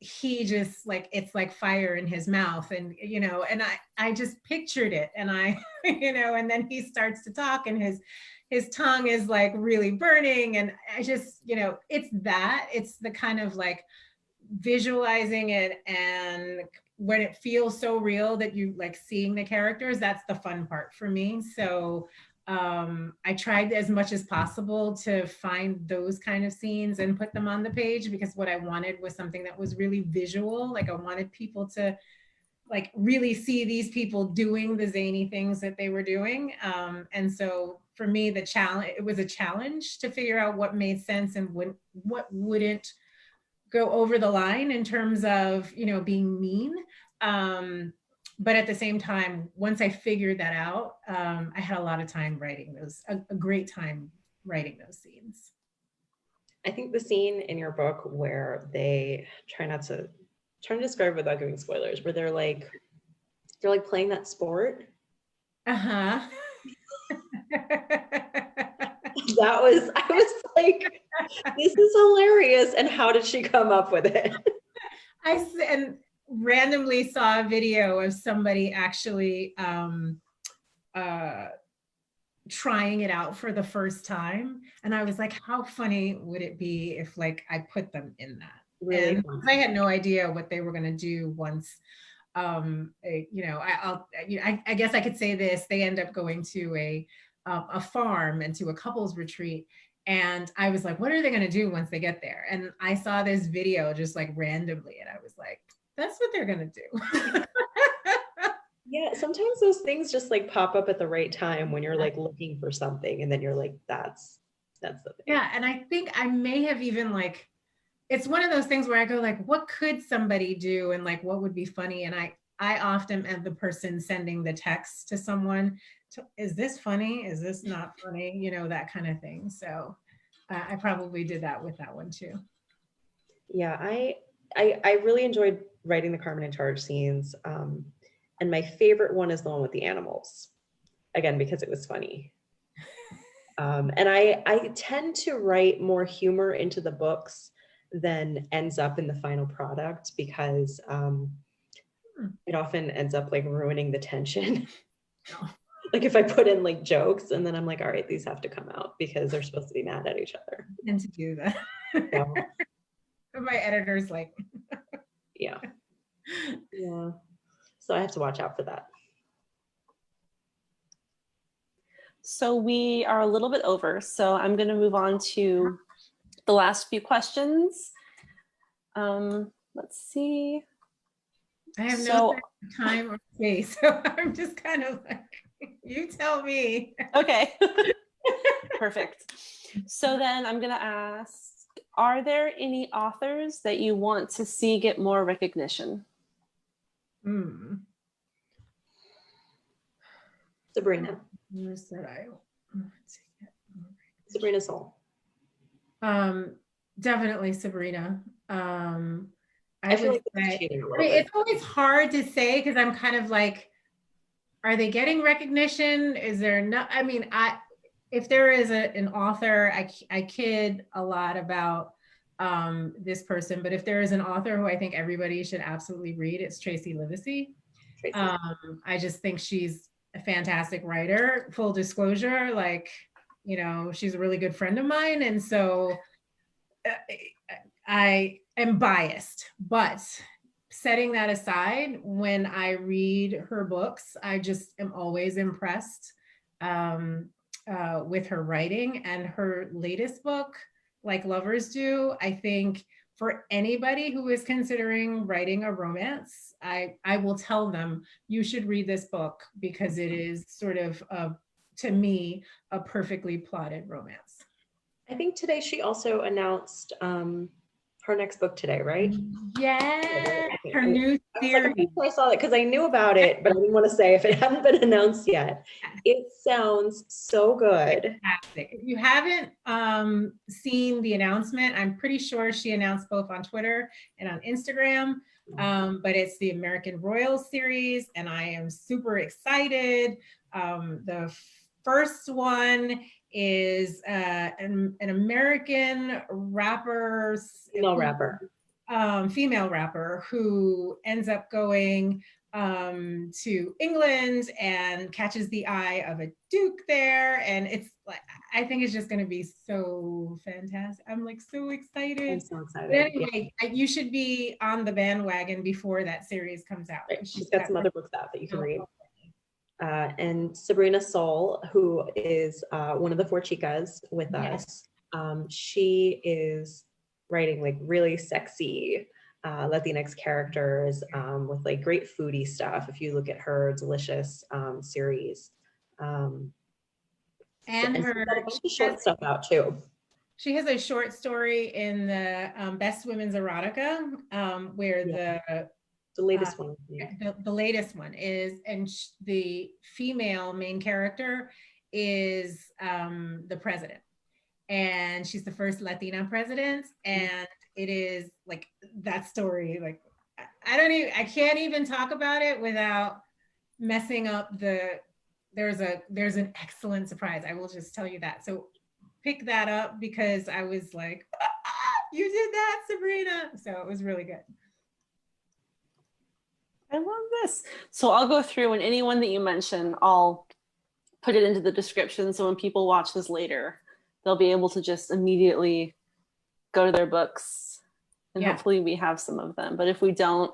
he just like, it's like fire in his mouth. And, you know, and I just pictured it and I, you know, and then he starts to talk and his tongue is like really burning. And I just, you know, it's the kind of like visualizing it, and when it feels so real that you like seeing the characters, that's the fun part for me. So I tried as much as possible to find those kind of scenes and put them on the page, because what I wanted was something that was really visual. Like I wanted people to like really see these people doing the zany things that they were doing. And so for me, it was a challenge to figure out what made sense and what wouldn't go over the line in terms of, you know, being mean. But at the same time, once I figured that out, I had a lot of time writing a great time writing those scenes.
I think the scene in your book where they trying to describe without giving spoilers, where they're like playing that sport.
Uh-huh.
I was like, this is hilarious. And how did she come up with it?
I randomly saw a video of somebody actually trying it out for the first time. And I was like, how funny would it be if like I put them in that?
Really
and
fun.
I had no idea what they were going to do once. You know, I guess I could say this. They end up going to a farm and to a couples retreat. And I was like, what are they going to do once they get there? And I saw this video just like randomly. And I was like, that's what they're going to do.
Yeah, sometimes those things just like pop up at the right time when you're like looking for something, and then you're like, that's the thing.
Yeah, and I think I may have even like, it's one of those things where I go like, what could somebody do, and like, what would be funny? And I often am the person sending the text to someone. Is this funny? Is this not funny? You know, that kind of thing. So I probably did that with that one too.
Yeah, I really enjoyed writing the Carmen in Charge scenes. And my favorite one is the one with the animals, again, because it was funny. And I tend to write more humor into the books than ends up in the final product, because it often ends up like ruining the tension. Like if I put in like jokes and then I'm like, all right, these have to come out because they're supposed to be mad at each other.
And to do that.
So,
my editor's like,
yeah. Yeah. So I have to watch out for that.
So we are a little bit over, so I'm going to move on to the last few questions. Let's see.
I have no time or space, so I'm just kind of like, you tell me.
Okay. Perfect. So then I'm going to ask, are there any authors that you want to see get more recognition?
Sabrina. Sabrina Soul.
Definitely Sabrina. I
feel
would
like it's
say,
cheating a
I
little
mean,
bit.
it's always hard to say because I'm kind of like, are they getting recognition? Is there no, I mean, if there is an author, I kid a lot about this person, but if there is an author who I think everybody should absolutely read, it's Tracy Livesey.
Tracy.
I just think she's a fantastic writer. Full disclosure, like, you know, she's a really good friend of mine. And so I am biased, but setting that aside, when I read her books, I just am always impressed with her writing. And her latest book, Like Lovers Do, I think for anybody who is considering writing a romance, I will tell them you should read this book because it is sort of, to me, a perfectly plotted romance.
I think today she also announced her next book today, right?
Yeah,
Okay.
her new
I was like,
series.
I'm pretty sure I saw it because I knew about it, but I didn't want to say if it hadn't been announced yet. It sounds so good.
Fantastic. If you haven't seen the announcement, I'm pretty sure she announced both on Twitter and on Instagram, but it's the American Royal series, and I am super excited. The first one is an American rapper, female rapper who ends up going to England and catches the eye of a duke there, and it's like, I think it's just going to be so fantastic. I'm like so excited.
I'm so excited.
But anyway, you should be on the bandwagon before that series comes out.
Right. She's got some other books out that you can read. And Sabrina Sol, who is one of the four chicas with us, she is writing like really sexy Latinx characters with like great foodie stuff. If you look at her Delicious series, and her got a bunch of short stuff out too.
She has a short story in the Best Women's Erotica, where
the latest one.
The latest one is, and the female main character is the president, and she's the first Latina president, and it is like that story. Like I can't even talk about it without messing up there's an excellent surprise. I will just tell you that. So pick that up because I was like, you did that, Sabrina. So it was really good.
I love this. So I'll go through, and anyone that you mention, I'll put it into the description. So when people watch this later, they'll be able to just immediately go to their books, and hopefully we have some of them. But if we don't,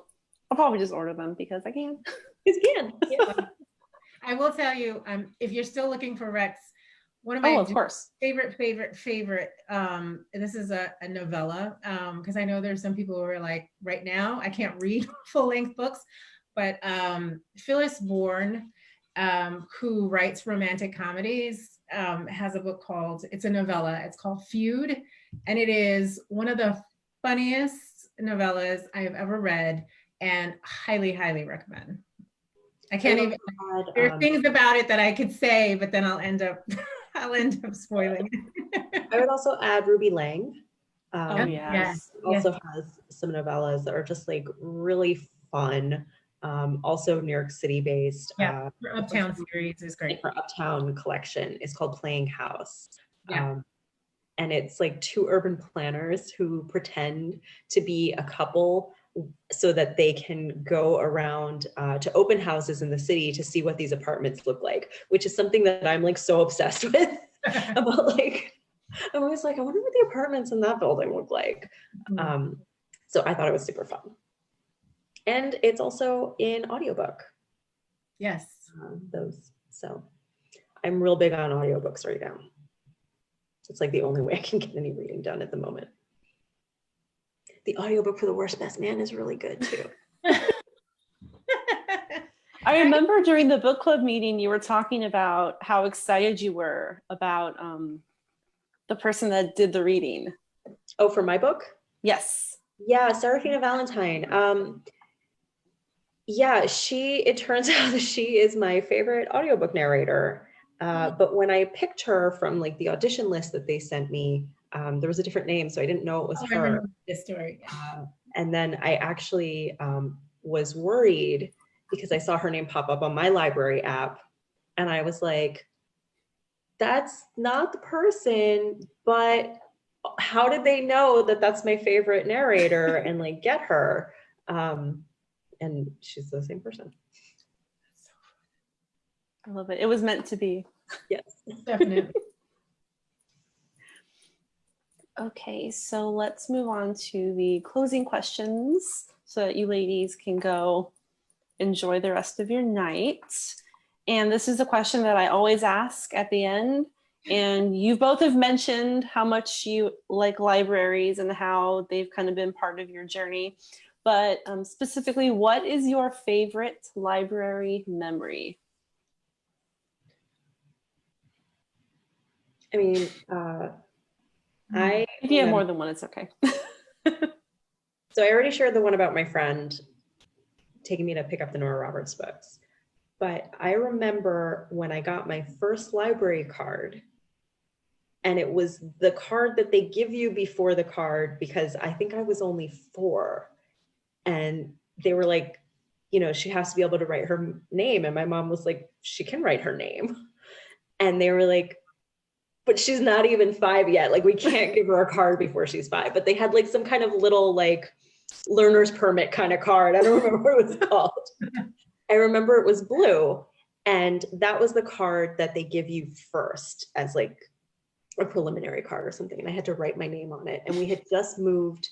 I'll probably just order them because I can.
You can.
Yeah. I will tell you, if you're still looking for Rex, one of my favorite, this is a novella, because I know there's some people who are like, right now, I can't read full-length books, but Phyllis Bourne, who writes romantic comedies, has a book called, it's a novella, it's called Feud, and it is one of the funniest novellas I have ever read, and highly, highly recommend. I can't even, there are things about it that I could say, but then I'll end up spoiling it.
I would also add Ruby Lang.
Yes.
Also has some novellas that are just like really fun. Also New York City based.
Her Uptown series is great.
Her Uptown collection is called Playing House.
Yeah.
And it's like two urban planners who pretend to be a couple so that they can go around to open houses in the city to see what these apartments look like, which is something that I'm like so obsessed with. About like, I'm always like, I wonder what the apartments in that building look like. So I thought it was super fun. And it's also in audiobook.
Yes.
So I'm real big on audiobooks right now. It's like the only way I can get any reading done at the moment. The audiobook for The Worst Best Man is really good too.
I remember during the book club meeting, you were talking about how excited you were about the person that did the reading.
Oh, for my book?
Yes.
Yeah, Serafina Valentine. Yeah, it turns out that she is my favorite audiobook narrator. But when I picked her from like the audition list that they sent me, there was a different name, so I didn't know it was her.
I remember this story.
And then I actually was worried because I saw her name pop up on my library app. And I was like, that's not the person, but how did they know that that's my favorite narrator and like get her? And she's the same person.
I love it. It was meant to be.
Yes.
Definitely.
Okay, so let's move on to the closing questions so that you ladies can go enjoy the rest of your night. And this is a question that I always ask at the end. And you both have mentioned how much you like libraries and how they've kind of been part of your journey. But specifically, what is your favorite library memory?
I mean,
If you have more than one, it's okay.
So I already shared the one about my friend taking me to pick up the Nora Roberts books. But I remember when I got my first library card, and it was the card that they give you before the card, because I think I was only 4. And they were like, you know, she has to be able to write her name. And my mom was like, she can write her name. And they were like, but she's not even 5 yet. Like, we can't give her a card before she's 5. But they had like some kind of little like learner's permit kind of card. I don't remember what it was called. I remember it was blue. And that was the card that they give you first as like a preliminary card or something. And I had to write my name on it. And we had just moved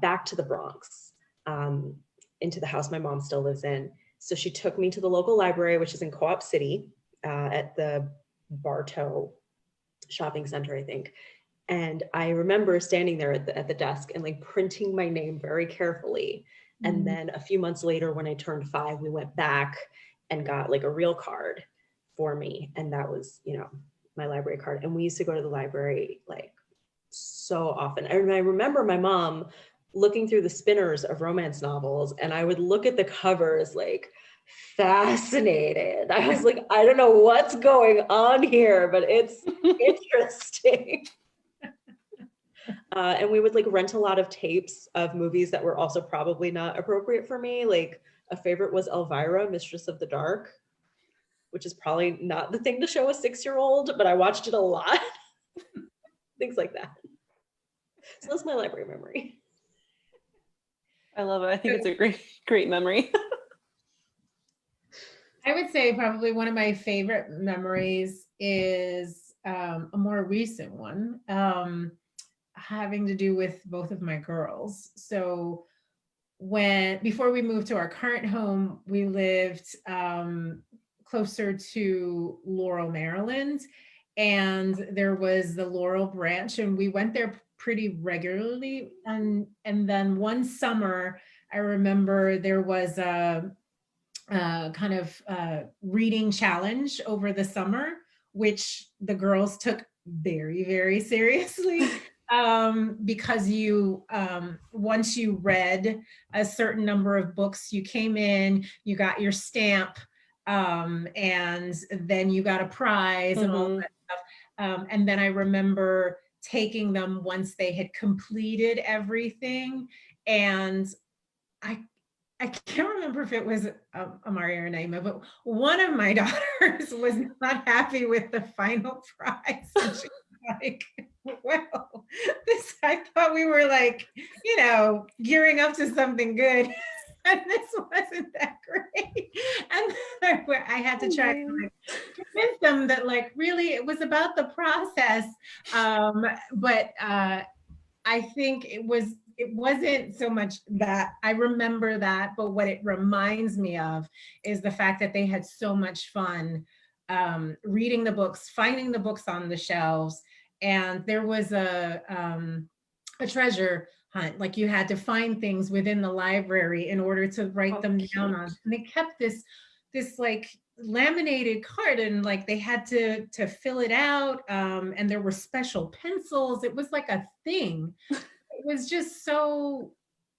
back to the Bronx, into the house my mom still lives in. So she took me to the local library, which is in Co-op City, at the Bartow shopping center, I think. And I remember standing there at the desk and like printing my name very carefully. And then a few months later, when I turned 5, we went back and got like a real card for me. And that was, you know, my library card. And we used to go to the library like so often. And I remember my mom looking through the spinners of romance novels, and I would look at the covers like fascinated. I was like, I don't know what's going on here, but it's interesting. And we would like rent a lot of tapes of movies that were also probably not appropriate for me. Like a favorite was Elvira, Mistress of the Dark, which is probably not the thing to show a 6-year-old, but I watched it a lot. Things like that. So that's my library memory.
I love it. I think it's a great memory.
I would say probably one of my favorite memories is a more recent one, having to do with both of my girls. So before we moved to our current home, we lived closer to Laurel, Maryland, and there was the Laurel branch, and we went there pretty regularly. And then one summer, I remember there was a kind of reading challenge over the summer, which the girls took very, very seriously. Because you, once you read a certain number of books, you came in, you got your stamp, and then you got a prize and all that stuff. And then I remember taking them once they had completed everything. And I can't remember if it was Amaria or Naima, but one of my daughters was not happy with the final prize. And she was like, well, I thought we were like, you know, gearing up to something good. And this wasn't that great. And I had to try to like convince them that like, really, it was about the process. But I think it wasn't so much that I remember that, but what it reminds me of is the fact that they had so much fun reading the books, finding the books on the shelves. And there was a treasure hunt. Like, you had to find things within the library in order to write them down on. And they kept this like laminated card, and like they had to fill it out. And there were special pencils. It was like a thing. It was just so,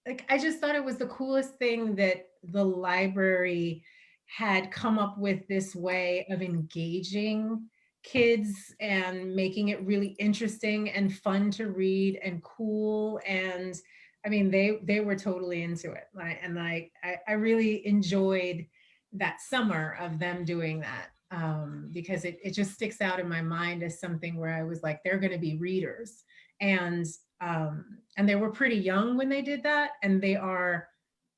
like, I just thought it was the coolest thing that the library had come up with, this way of engaging kids and making it really interesting and fun to read and cool. And I mean, they were totally into it. And I really enjoyed that summer of them doing that, because it just sticks out in my mind as something where I was like, they're going to be readers. And they were pretty young when they did that. And they are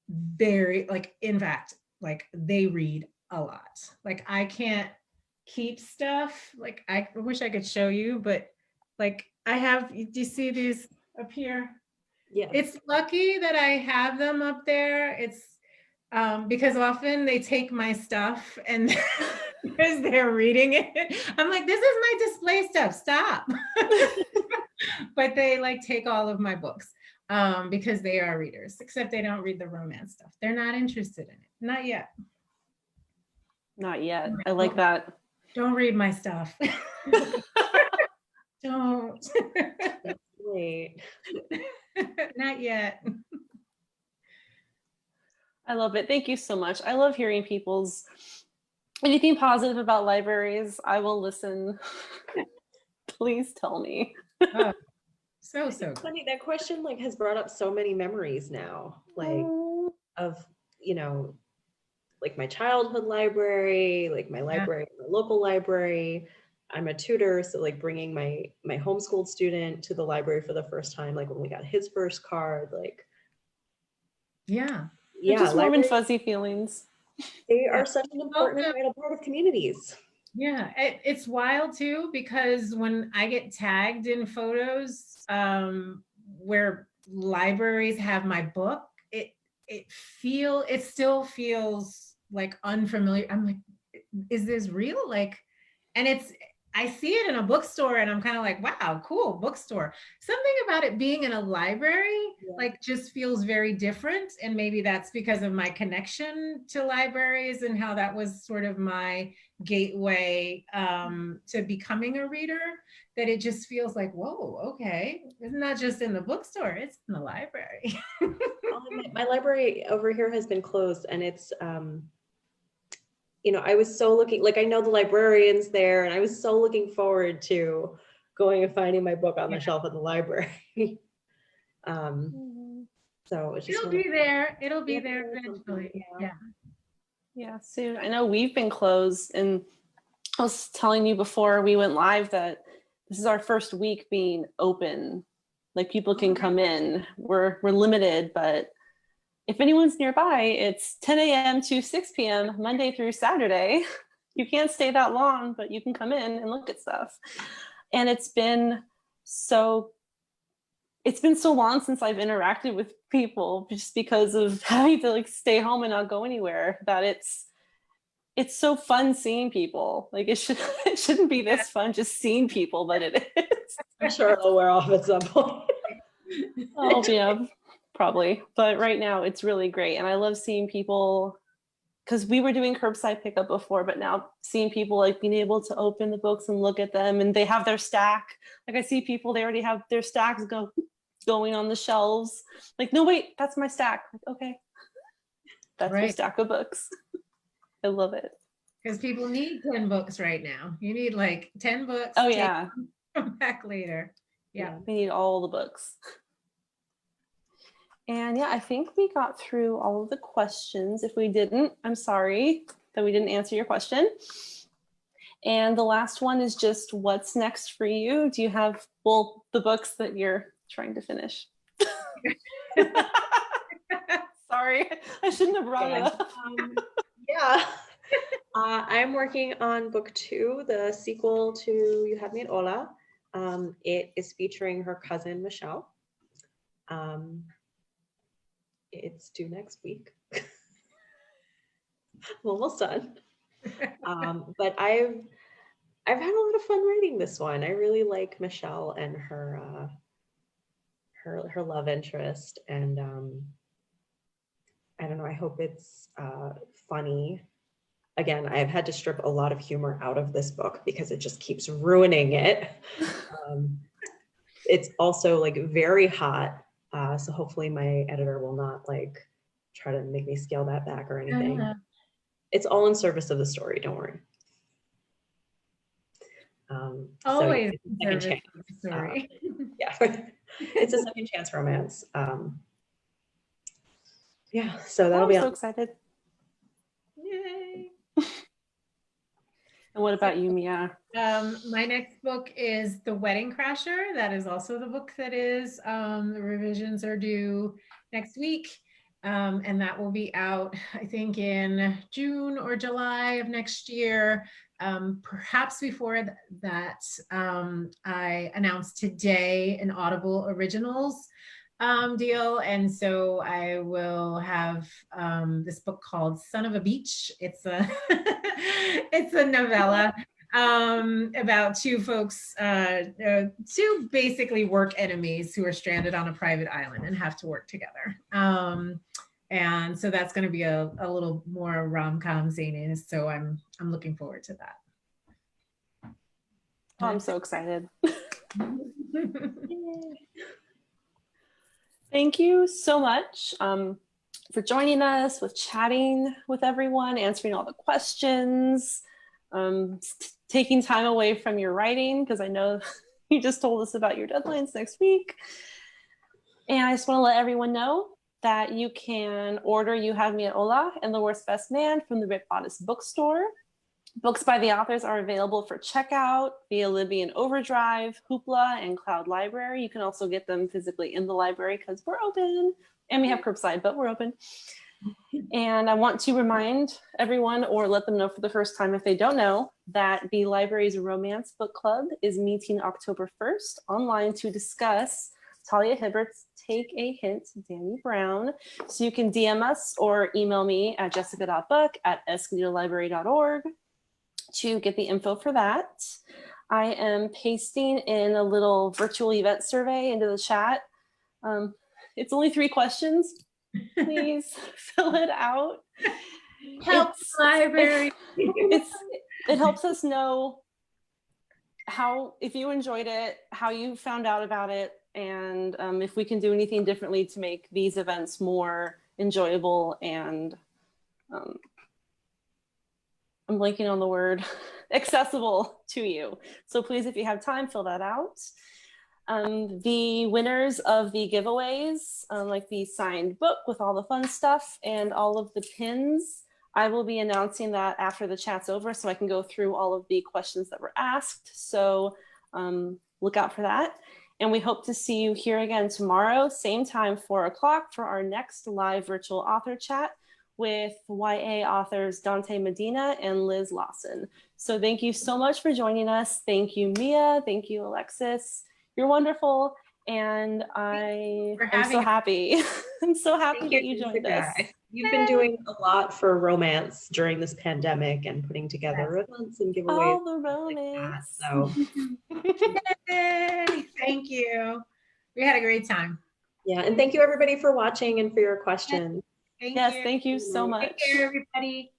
very, like, in fact, like, they read a lot. Like, I can't keep stuff. Like, I wish I could show you, but like, do you see these up here?
Yeah.
It's lucky that I have them up there. It's because often they take my stuff and because they're reading it, I'm like, this is my display stuff, stop. But they like take all of my books because they are readers, except they don't read the romance stuff. They're not interested in it. Not yet.
Not yet. I like that.
Don't read my stuff. Don't.
Wait.
Not yet.
I love it. Thank you so much. I love hearing people's anything positive about libraries. I will listen. Please tell me.
Oh, so good.
Funny, that question like has brought up so many memories now, like of, you know, like my childhood library, like my library, my local library. I'm a tutor, so like bringing my homeschooled student to the library for the first time, like when we got his first card, like
yeah,
just warm and fuzzy feelings.
They are such an important and vital part of communities.
Yeah, it's wild too, because when I get tagged in photos where libraries have my book, it still feels like unfamiliar. I'm like, is this real? Like, and I see it in a bookstore and I'm kind of like, wow, cool, bookstore. Something about it being in a library, like, just feels very different. And maybe that's because of my connection to libraries and how that was sort of my gateway to becoming a reader, that it just feels like, whoa, okay. It's not just in the bookstore, it's in the library.
My library over here has been closed, and it's, you know, I was so looking, like, I know the librarians there, and I was so looking forward to going and finding my book on the shelf at the library. So it's just
it'll be there eventually.
Yeah, soon. I know we've been closed, and I was telling you before we went live that this is our first week being open. Like, people can come in. We're limited, but if anyone's nearby, it's 10 a.m. to 6 p.m. Monday through Saturday. You can't stay that long, but you can come in and look at stuff. And it's been so long since I've interacted with people, just because of having to like stay home and not go anywhere, that it's so fun seeing people. Like, it shouldn't be this fun just seeing people, but it is.
I'm sure it'll wear off at some point.
Oh yeah, probably. But right now it's really great. And I love seeing people, because we were doing curbside pickup before, but now seeing people like being able to open the books and look at them, and they have their stack. Like, I see people, they already have their stacks going on the shelves. Like, no, wait, that's my stack. Like, okay, that's your stack of books. I love it.
Because people need 10 books right now. You need like 10 books.
Oh yeah.
Come back later. Yeah.
We need all the books. And yeah, I think we got through all of the questions. If we didn't, I'm sorry that we didn't answer your question. And the last one is just, what's next for you? Do you have, well, the books that you're trying to finish? Sorry, I shouldn't have brought it up.
Yeah. I'm working on book 2, the sequel to You Had Me at Hola. It is featuring her cousin, Michelle. It's due next week. I'm almost done. But I've had a lot of fun writing this one. I really like Michelle and her love interest, and I don't know, I hope it's funny. Again, I've had to strip a lot of humor out of this book because it just keeps ruining it. It's also like very hot, so hopefully my editor will not like try to make me scale that back or anything. It's all in service of the story, don't worry.
Always
so, second chance.
Story.
Yeah, it's a second chance romance. Yeah, so that'll
I'm
be
so
on.
excited.
Yay.
And what about you, Mia?
My next book is The Wedding Crasher. That is also the book that is, the revisions are due next week. And that will be out, I think, in June or July of next year. Perhaps before that, I announced today an Audible Originals deal. And so I will have this book called Son of a Beach. It's a novella about two folks, two basically work enemies who are stranded on a private island and have to work together. And so that's going to be a little more rom-com zany. So I'm looking forward to that.
Oh, I'm so excited. Thank you so much for joining us, with chatting with everyone, answering all the questions, taking time away from your writing, because I know you just told us about your deadlines next week. And I just want to let everyone know that you can order You Have Me at Hola and The Worst Best Man from the Bodice Bookstore. Books by the authors are available for checkout via Libby and Overdrive, Hoopla, and CloudLibrary. You can also get them physically in the library because we're open, and we have curbside, but we're open. And I want to remind everyone, or let them know for the first time if they don't know, that the library's Romance Book Club is meeting October 1st online to discuss Talia Hibbert's Take a Hint, Danny Brown. So you can DM us or email me at jessica.book@escondidolibrary.org to get the info for that. I am pasting in a little virtual event survey into the chat. It's only 3 questions. Please fill it out.
Help the library.
It helps us know how, if you enjoyed it, how you found out about it, and if we can do anything differently to make these events more enjoyable and I'm blanking on the word, accessible to you. So please, if you have time, fill that out. The winners of the giveaways, like the signed book with all the fun stuff and all of the pins, I will be announcing that after the chat's over so I can go through all of the questions that were asked. So look out for that. And we hope to see you here again tomorrow, same time, 4 o'clock, for our next live virtual author chat with YA authors Dante Medina and Liz Lawson. So thank you so much for joining us. Thank you, Mia. Thank you, Alexis. You're wonderful. And I am so happy. I'm so happy that you joined us.
You've been doing a lot for romance during this pandemic and putting together events and giveaways.
All the romance.
Like that, so.
Yay. Thank you. We had a great time.
Yeah, and thank you everybody for watching and for your questions.
Thank
yes,
you.
thank you so much.
Take care, everybody.